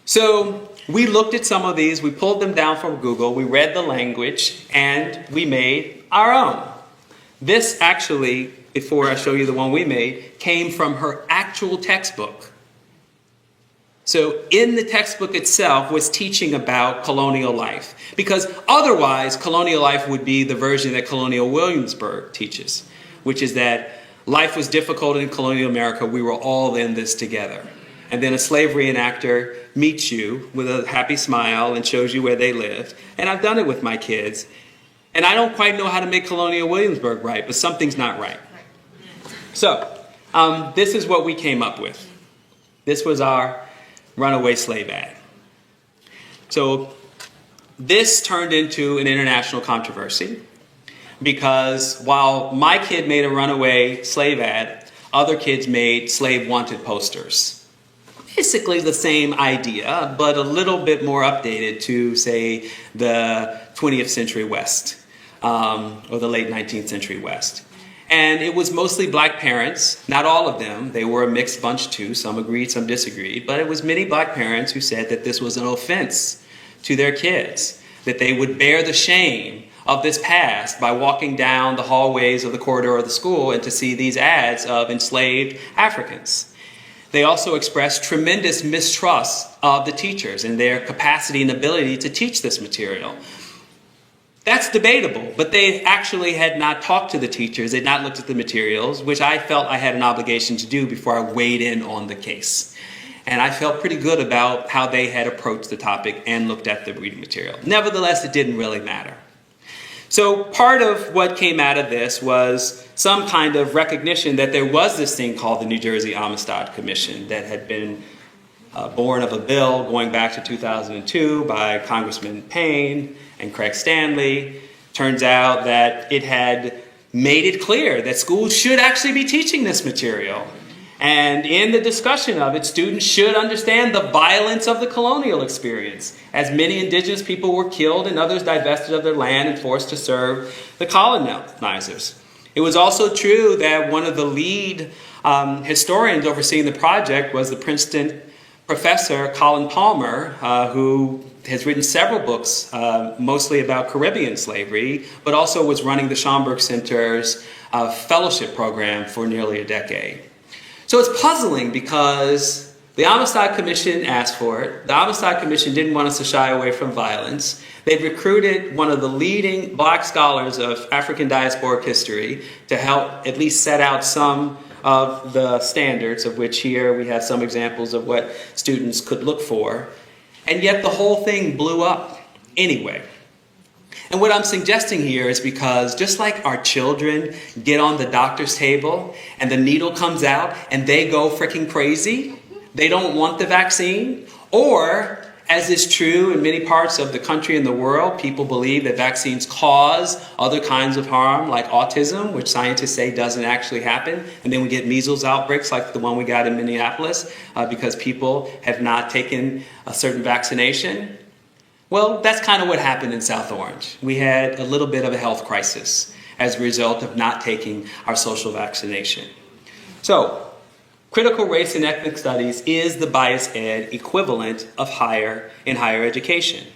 So we looked at some of these, we pulled them down from Google, we read the language, and we made our own. This actually, before I show you the one we made, came from her actual textbook. So in the textbook itself was teaching about colonial life, because otherwise colonial life would be the version that Colonial Williamsburg teaches, which is that life was difficult in colonial America, we were all in this together. And then a slave reenactor meets you with a happy smile and shows you where they lived. And I've done it with my kids. And I don't quite know how to make Colonial Williamsburg right, but something's not right. So this is what we came up with. This was our runaway slave ad. So this turned into an international controversy because while my kid made a runaway slave ad, other kids made slave wanted posters. Basically the same idea, but a little bit more updated to, say, the 20th century West, or the late 19th century West. And it was mostly black parents, not all of them. They were a mixed bunch too. Some agreed, some disagreed. But it was many black parents who said that this was an offense to their kids, that they would bear the shame of this past by walking down the hallways of the corridor of the school and to see these ads of enslaved Africans. They also expressed tremendous mistrust of the teachers and their capacity and ability to teach this material. That's debatable, but they actually had not talked to the teachers, they'd not looked at the materials, which I felt I had an obligation to do before I weighed in on the case. And I felt pretty good about how they had approached the topic and looked at the reading material. Nevertheless, it didn't really matter. So part of what came out of this was some kind of recognition that there was this thing called the New Jersey Amistad Commission that had been born of a bill going back to 2002 by Congressman Payne and Craig Stanley. Turns out that it had made it clear that schools should actually be teaching this material. And in the discussion of it, students should understand the violence of the colonial experience, as many indigenous people were killed and others divested of their land and forced to serve the colonizers. It was also true that one of the lead historians overseeing the project was the Princeton professor Colin Palmer, who has written several books, mostly about Caribbean slavery, but also was running the Schomburg Center's fellowship program for nearly a decade. So it's puzzling because the Amistad Commission asked for it. The Amistad Commission didn't want us to shy away from violence. They'd recruited one of the leading black scholars of African diasporic history to help at least set out some of the standards, of which here we have some examples of what students could look for. And yet the whole thing blew up anyway. And what I'm suggesting here is because just like our children get on the doctor's table and the needle comes out and they go freaking crazy, they don't want the vaccine, or as is true in many parts of the country and the world, people believe that vaccines cause other kinds of harm like autism, which scientists say doesn't actually happen. And then we get measles outbreaks like the one we got in Minneapolis because people have not taken a certain vaccination. Well, that's kind of what happened in South Orange. We had a little bit of a health crisis as a result of not taking our social vaccination. So, critical race and ethnic studies is the bias ed equivalent of higher education.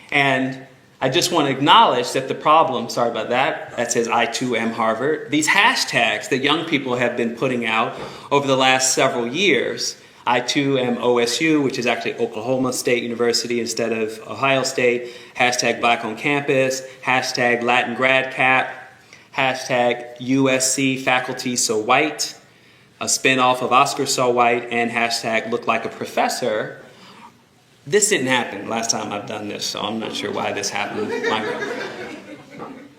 And I just want to acknowledge that the problem, sorry about that, that says I too am Harvard, these hashtags that young people have been putting out over the last several years, I too am OSU, which is actually Oklahoma State University instead of Ohio State, hashtag Black on Campus, hashtag Latin Grad Cap, hashtag USC Faculty So White, a spinoff of Oscar So White, and hashtag Look Like a Professor. This didn't happen last time I've done this, so I'm not sure why this happened.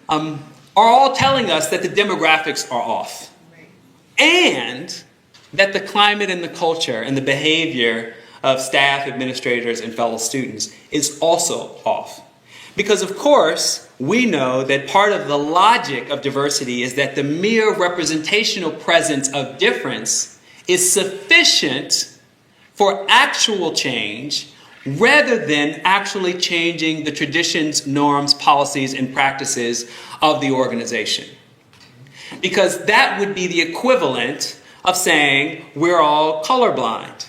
Are all telling us that the demographics are off. And that the climate and the culture and the behavior of staff, administrators, and fellow students is also off. Because of course, we know that part of the logic of diversity is that the mere representational presence of difference is sufficient for actual change rather than actually changing the traditions, norms, policies, and practices of the organization. Because that would be the equivalent of saying we're all colorblind.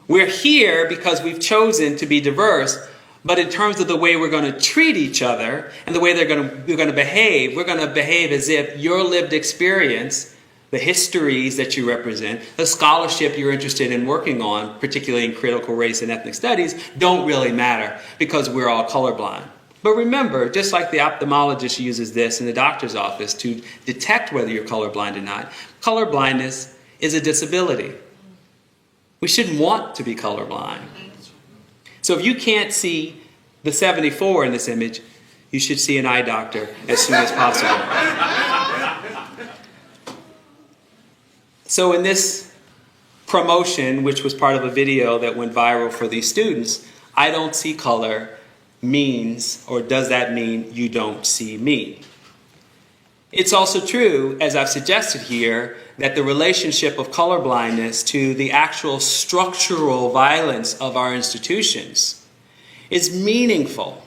We're here because we've chosen to be diverse, but in terms of the way we're going to treat each other and the way we're going to behave, we're going to behave as if your lived experience, the histories that you represent, the scholarship you're interested in working on, particularly in critical race and ethnic studies, don't really matter because we're all colorblind. But remember, just like the ophthalmologist uses this in the doctor's office to detect whether you're colorblind or not, colorblindness is a disability. We shouldn't want to be colorblind. So if you can't see the 74 in this image, you should see an eye doctor as soon as possible. So in this promotion, which was part of a video that went viral for these students, I don't see color means, or does that mean you don't see me? It's also true, as I've suggested here, that the relationship of colorblindness to the actual structural violence of our institutions is meaningful.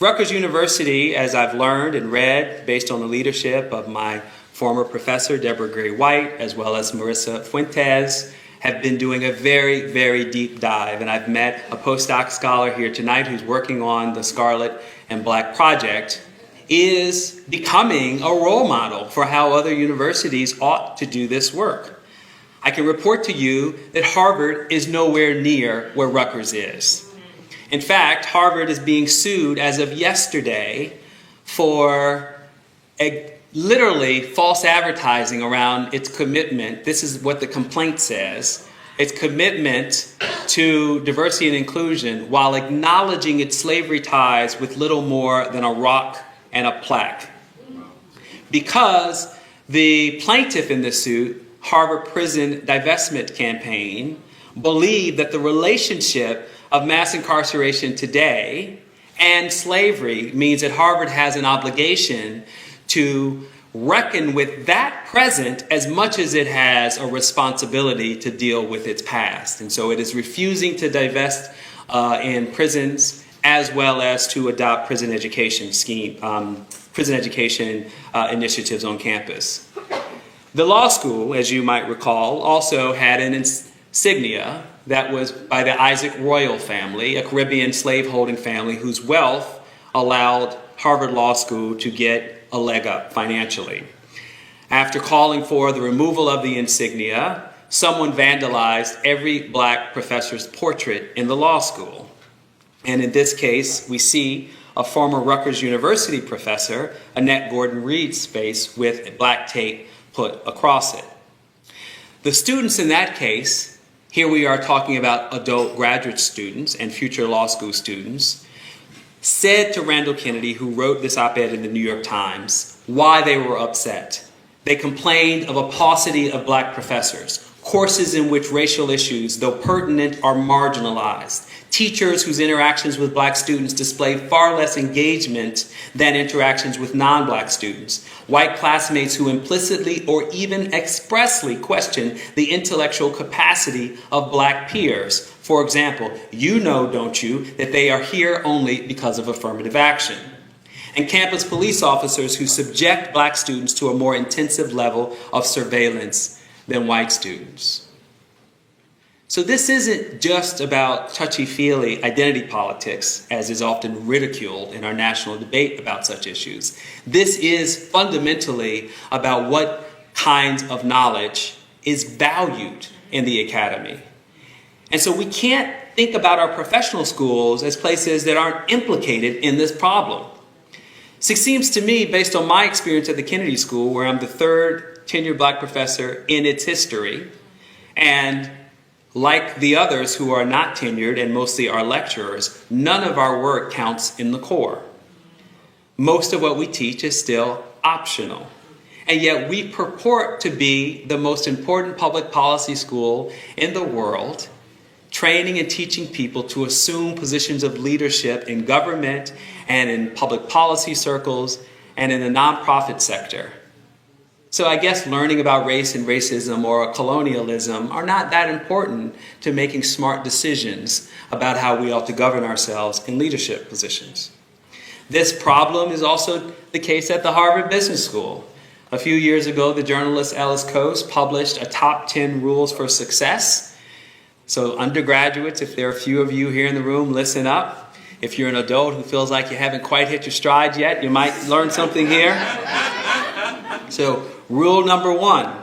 Rutgers University, as I've learned and read, based on the leadership of my former professor, Deborah Gray White, as well as Marissa Fuentes, have been doing a very, very deep dive. And I've met a postdoc scholar here tonight who's working on the Scarlet and Black Project, is becoming a role model for how other universities ought to do this work. I can report to you that Harvard is nowhere near where Rutgers is. In fact, Harvard is being sued as of yesterday for literally false advertising around its commitment. This is what the complaint says. Its commitment to diversity and inclusion while acknowledging its slavery ties with little more than a rock and a plaque. Because the plaintiff in this suit, Harvard Prison Divestment Campaign, believed that the relationship of mass incarceration today and slavery means that Harvard has an obligation to reckon with that present as much as it has a responsibility to deal with its past. And so it is refusing to divest in prisons as well as to adopt prison education initiatives on campus. The law school, as you might recall, also had an insignia that was by the Isaac Royal family, a Caribbean slaveholding family whose wealth allowed Harvard Law School to get a leg up financially. After calling for the removal of the insignia, someone vandalized every black professor's portrait in the law school. And in this case, we see a former Rutgers University professor, Annette Gordon-Reed's face with black tape put across it. The students in that case, here we are talking about adult graduate students and future law school students, said to Randall Kennedy, who wrote this op-ed in the New York Times, why they were upset. They complained of a paucity of black professors, courses in which racial issues, though pertinent, are marginalized, teachers whose interactions with black students display far less engagement than interactions with non-black students, white classmates who implicitly or even expressly question the intellectual capacity of black peers. For example, you know, don't you, that they are here only because of affirmative action. And campus police officers who subject black students to a more intensive level of surveillance than white students. So this isn't just about touchy-feely identity politics, as is often ridiculed in our national debate about such issues. This is fundamentally about what kinds of knowledge is valued in the academy. And so we can't think about our professional schools as places that aren't implicated in this problem. So it seems to me, based on my experience at the Kennedy School, where I'm the third tenured black professor in its history, and like the others who are not tenured and mostly are lecturers, none of our work counts in the core. Most of what we teach is still optional. And yet we purport to be the most important public policy school in the world, training and teaching people to assume positions of leadership in government and in public policy circles and in the nonprofit sector. So I guess learning about race and racism or colonialism are not that important to making smart decisions about how we ought to govern ourselves in leadership positions. This problem is also the case at the Harvard Business School. A few years ago, the journalist Ellis Coase published a top 10 rules for success. So undergraduates, if there are a few of you here in the room, listen up. If you're an adult who feels like you haven't quite hit your stride yet, you might learn something here. So rule number 1,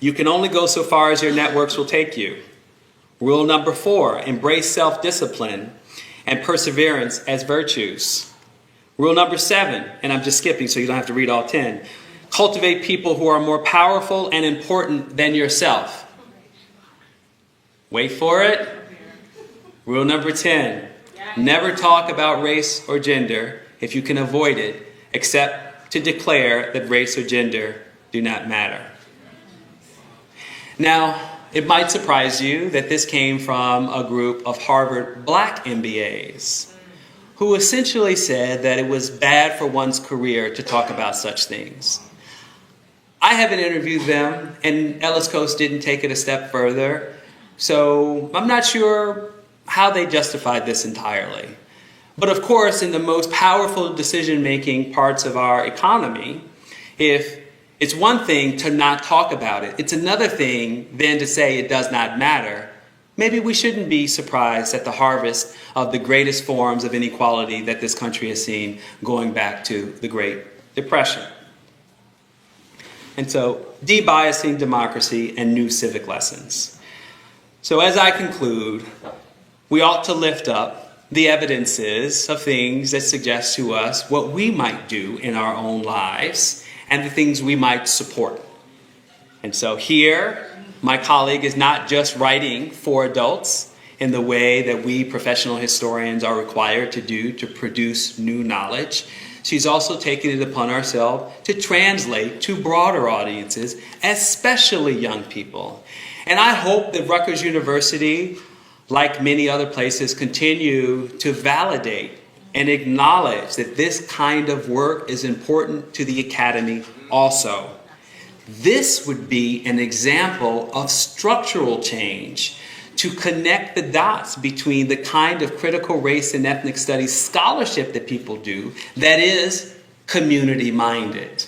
you can only go so far as your networks will take you. Rule number 4, embrace self-discipline and perseverance as virtues. Rule number 7, and I'm just skipping so you don't have to read all 10, cultivate people who are more powerful and important than yourself. Wait for it. Rule number 10, never talk about race or gender if you can avoid it, except to declare that race or gender do not matter. Now, it might surprise you that this came from a group of Harvard black MBAs. who essentially said that it was bad for one's career to talk about such things. I haven't interviewed them, and Ellis Coast didn't take it a step further, so I'm not sure how they justified this entirely. But of course, in the most powerful decision-making parts of our economy, if it's one thing to not talk about it, it's another thing then to say it does not matter. Maybe we shouldn't be surprised at the harvest of the greatest forms of inequality that this country has seen going back to the Great Depression. And so, debiasing democracy and new civic lessons. So as I conclude, we ought to lift up the evidences of things that suggest to us what we might do in our own lives and the things we might support. And so here, my colleague is not just writing for adults in the way that we professional historians are required to do to produce new knowledge. She's also taken it upon herself to translate to broader audiences, especially young people. And I hope that Rutgers University, like many other places, continue to validate and acknowledge that this kind of work is important to the academy also. This would be an example of structural change to connect the dots between the kind of critical race and ethnic studies scholarship that people do that is community-minded.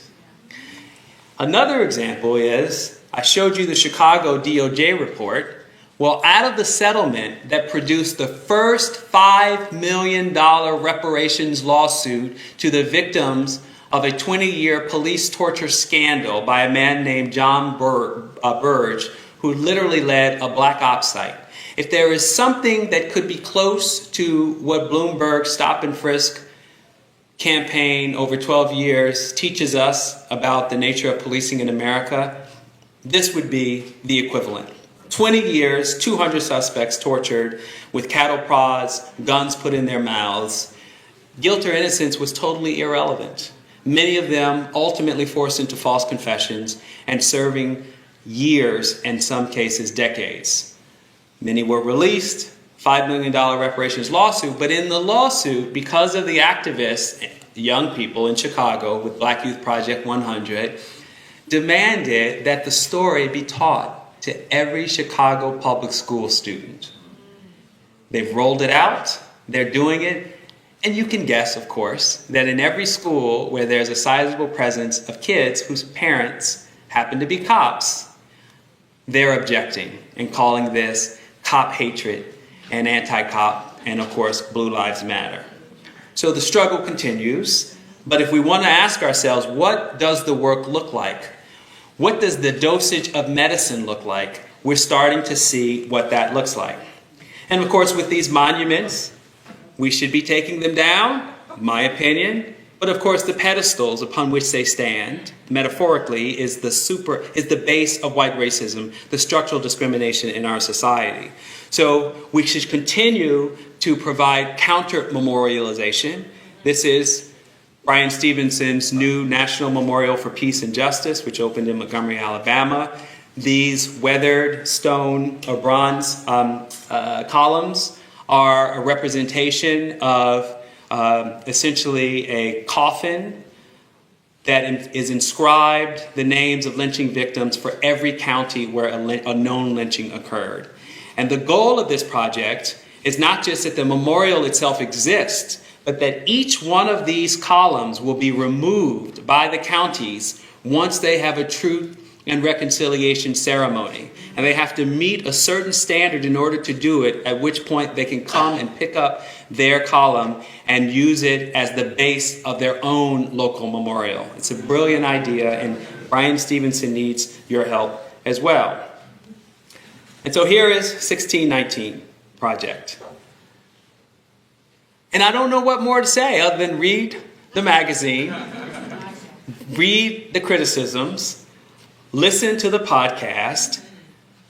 Another example is, I showed you the Chicago DOJ report. Well, out of the settlement that produced the first $5 million reparations lawsuit to the victims of a 20-year police torture scandal by a man named John Burge, who literally led a black ops site. If there is something that could be close to what Bloomberg's Stop and Frisk campaign over 12 years teaches us about the nature of policing in America, this would be the equivalent. 20 years, 200 suspects tortured with cattle prods, guns put in their mouths. Guilt or innocence was totally irrelevant. Many of them ultimately forced into false confessions and serving years, in some cases decades. Many were released, $5 million reparations lawsuit, but in the lawsuit, because of the activists, young people in Chicago with Black Youth Project 100, demanded that the story be taught to every Chicago public school student. They've rolled it out, they're doing it, and you can guess, of course, that in every school where there's a sizable presence of kids whose parents happen to be cops, they're objecting and calling this cop hatred and anti-cop, and of course, Blue Lives Matter. So the struggle continues, but if we want to ask ourselves, what does the work look like? What does the dosage of medicine look like? We're starting to see what that looks like. And of course, with these monuments, we should be taking them down, my opinion. But of course, the pedestals upon which they stand, metaphorically, is the base of white racism, the structural discrimination in our society. So we should continue to provide counter-memorialization. This is Bryan Stevenson's new National Memorial for Peace and Justice, which opened in Montgomery, Alabama. These weathered stone or bronze columns are a representation of essentially a coffin that is inscribed the names of lynching victims for every county where a known lynching occurred. And the goal of this project is not just that the memorial itself exists, but that each one of these columns will be removed by the counties once they have a truth and reconciliation ceremony. And they have to meet a certain standard in order to do it, at which point they can come and pick up their column and use it as the base of their own local memorial. It's a brilliant idea, and Bryan Stevenson needs your help as well. And so here is 1619 Project. And I don't know what more to say other than read the magazine, read the criticisms, listen to the podcast,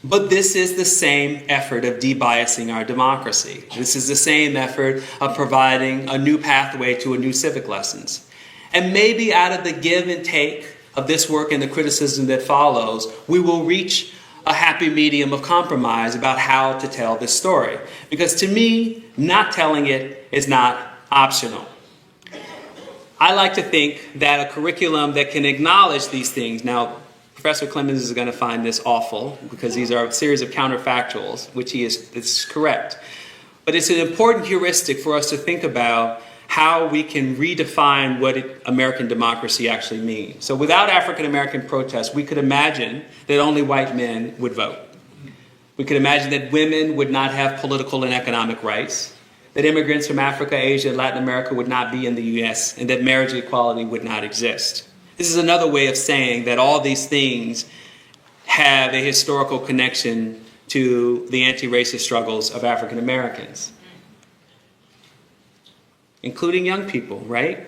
but this is the same effort of debiasing our democracy. This is the same effort of providing a new pathway to a new civic lessons. And maybe out of the give and take of this work and the criticism that follows, we will reach a happy medium of compromise about how to tell this story. Because to me, not telling it is not optional. I like to think that a curriculum that can acknowledge these things, now Professor Clemens is going to find this awful because these are a series of counterfactuals, which is correct. But it's an important heuristic for us to think about how we can redefine what American democracy actually means. So without African American protests, we could imagine that only white men would vote. We could imagine that women would not have political and economic rights, that immigrants from Africa, Asia, and Latin America would not be in the US, and that marriage equality would not exist. This is another way of saying that all these things have a historical connection to the anti-racist struggles of African Americans, including young people, right?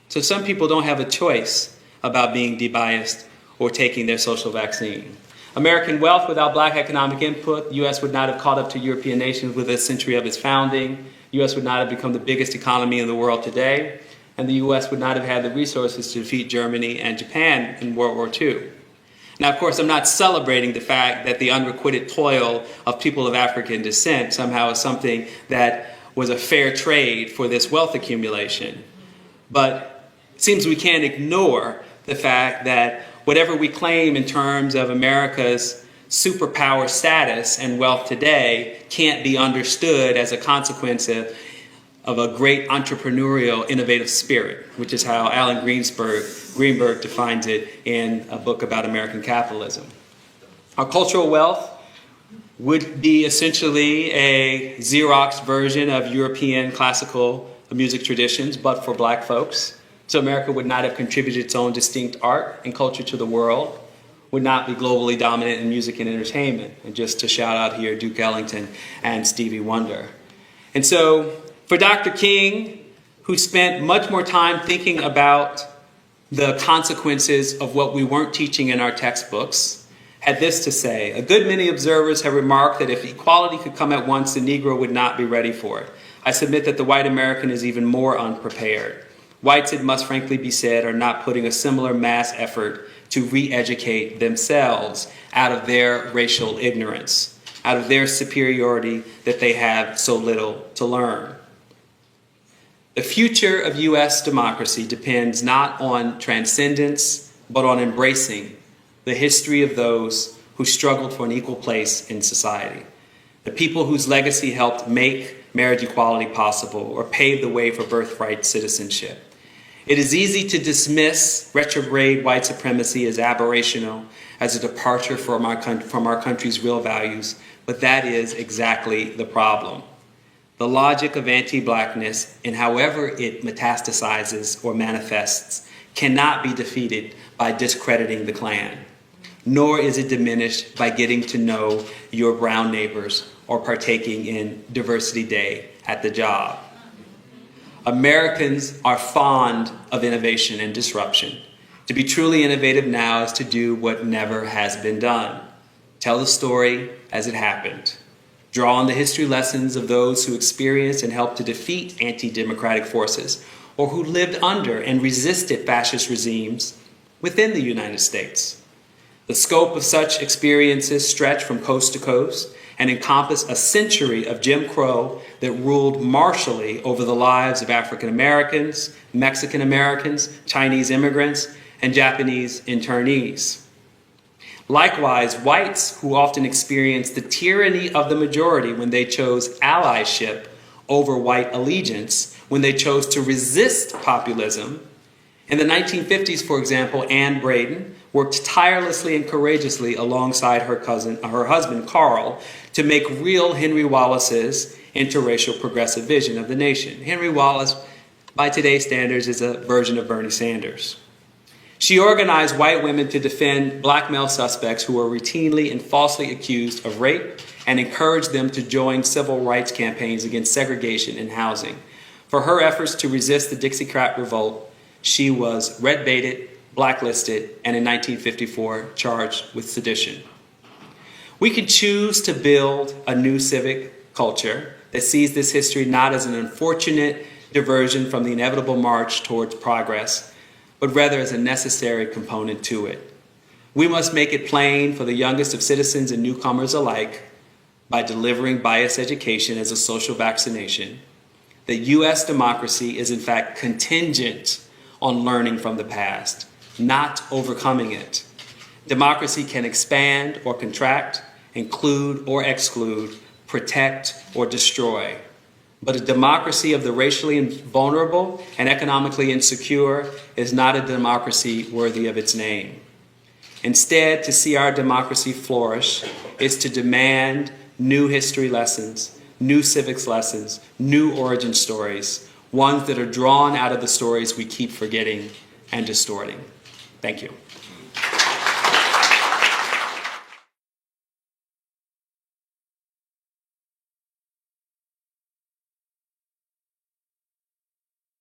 So some people don't have a choice about being debiased or taking their social vaccine. American wealth without black economic input, the U.S. would not have caught up to European nations within a century of its founding. The U.S. would not have become the biggest economy in the world today. And the U.S. would not have had the resources to defeat Germany and Japan in World War II. Now, of course, I'm not celebrating the fact that the unrequited toil of people of African descent somehow is something that was a fair trade for this wealth accumulation. But it seems we can't ignore the fact that whatever we claim in terms of America's superpower status and wealth today can't be understood as a consequence of a great entrepreneurial, innovative spirit, which is how Alan Greenberg defines it in a book about American capitalism. Our cultural wealth would be essentially a Xerox version of European classical music traditions, but for black folks. So America would not have contributed its own distinct art and culture to the world, would not be globally dominant in music and entertainment. And just to shout out here, Duke Ellington and Stevie Wonder. And so for Dr. King, who spent much more time thinking about the consequences of what we weren't teaching in our textbooks, had this to say: a good many observers have remarked that if equality could come at once, the Negro would not be ready for it. I submit that the white American is even more unprepared. Whites, it must frankly be said, are not putting a similar mass effort to re-educate themselves out of their racial ignorance, out of their superiority that they have so little to learn. The future of U.S. democracy depends not on transcendence, but on embracing the history of those who struggled for an equal place in society, the people whose legacy helped make marriage equality possible or pave the way for birthright citizenship. It is easy to dismiss retrograde white supremacy as aberrational, as a departure from our country's real values, but that is exactly the problem. The logic of anti-blackness, and however it metastasizes or manifests, cannot be defeated by discrediting the Klan, nor is it diminished by getting to know your brown neighbors or partaking in Diversity Day at the job. Americans are fond of innovation and disruption. To be truly innovative now is to do what never has been done. Tell the story as it happened. Draw on the history lessons of those who experienced and helped to defeat anti-democratic forces, or who lived under and resisted fascist regimes within the United States. The scope of such experiences stretch from coast to coast and encompass a century of Jim Crow that ruled martially over the lives of African Americans, Mexican Americans, Chinese immigrants, and Japanese internees. Likewise, whites who often experienced the tyranny of the majority when they chose allyship over white allegiance, when they chose to resist populism. In the 1950s, for example, Anne Braden worked tirelessly and courageously alongside her husband, Carl, to make real Henry Wallace's interracial progressive vision of the nation. Henry Wallace, by today's standards, is a version of Bernie Sanders. She organized white women to defend black male suspects who were routinely and falsely accused of rape, and encouraged them to join civil rights campaigns against segregation in housing. For her efforts to resist the Dixiecrat revolt, she was red-baited, blacklisted, and in 1954 charged with sedition. We can choose to build a new civic culture that sees this history not as an unfortunate diversion from the inevitable march towards progress, but rather as a necessary component to it. We must make it plain for the youngest of citizens and newcomers alike by delivering bias education as a social vaccination, that U.S. democracy is in fact contingent on learning from the past, not overcoming it. Democracy can expand or contract, include or exclude, protect or destroy. But a democracy of the racially vulnerable and economically insecure is not a democracy worthy of its name. Instead, to see our democracy flourish is to demand new history lessons, new civics lessons, new origin stories, ones that are drawn out of the stories we keep forgetting and distorting. Thank you.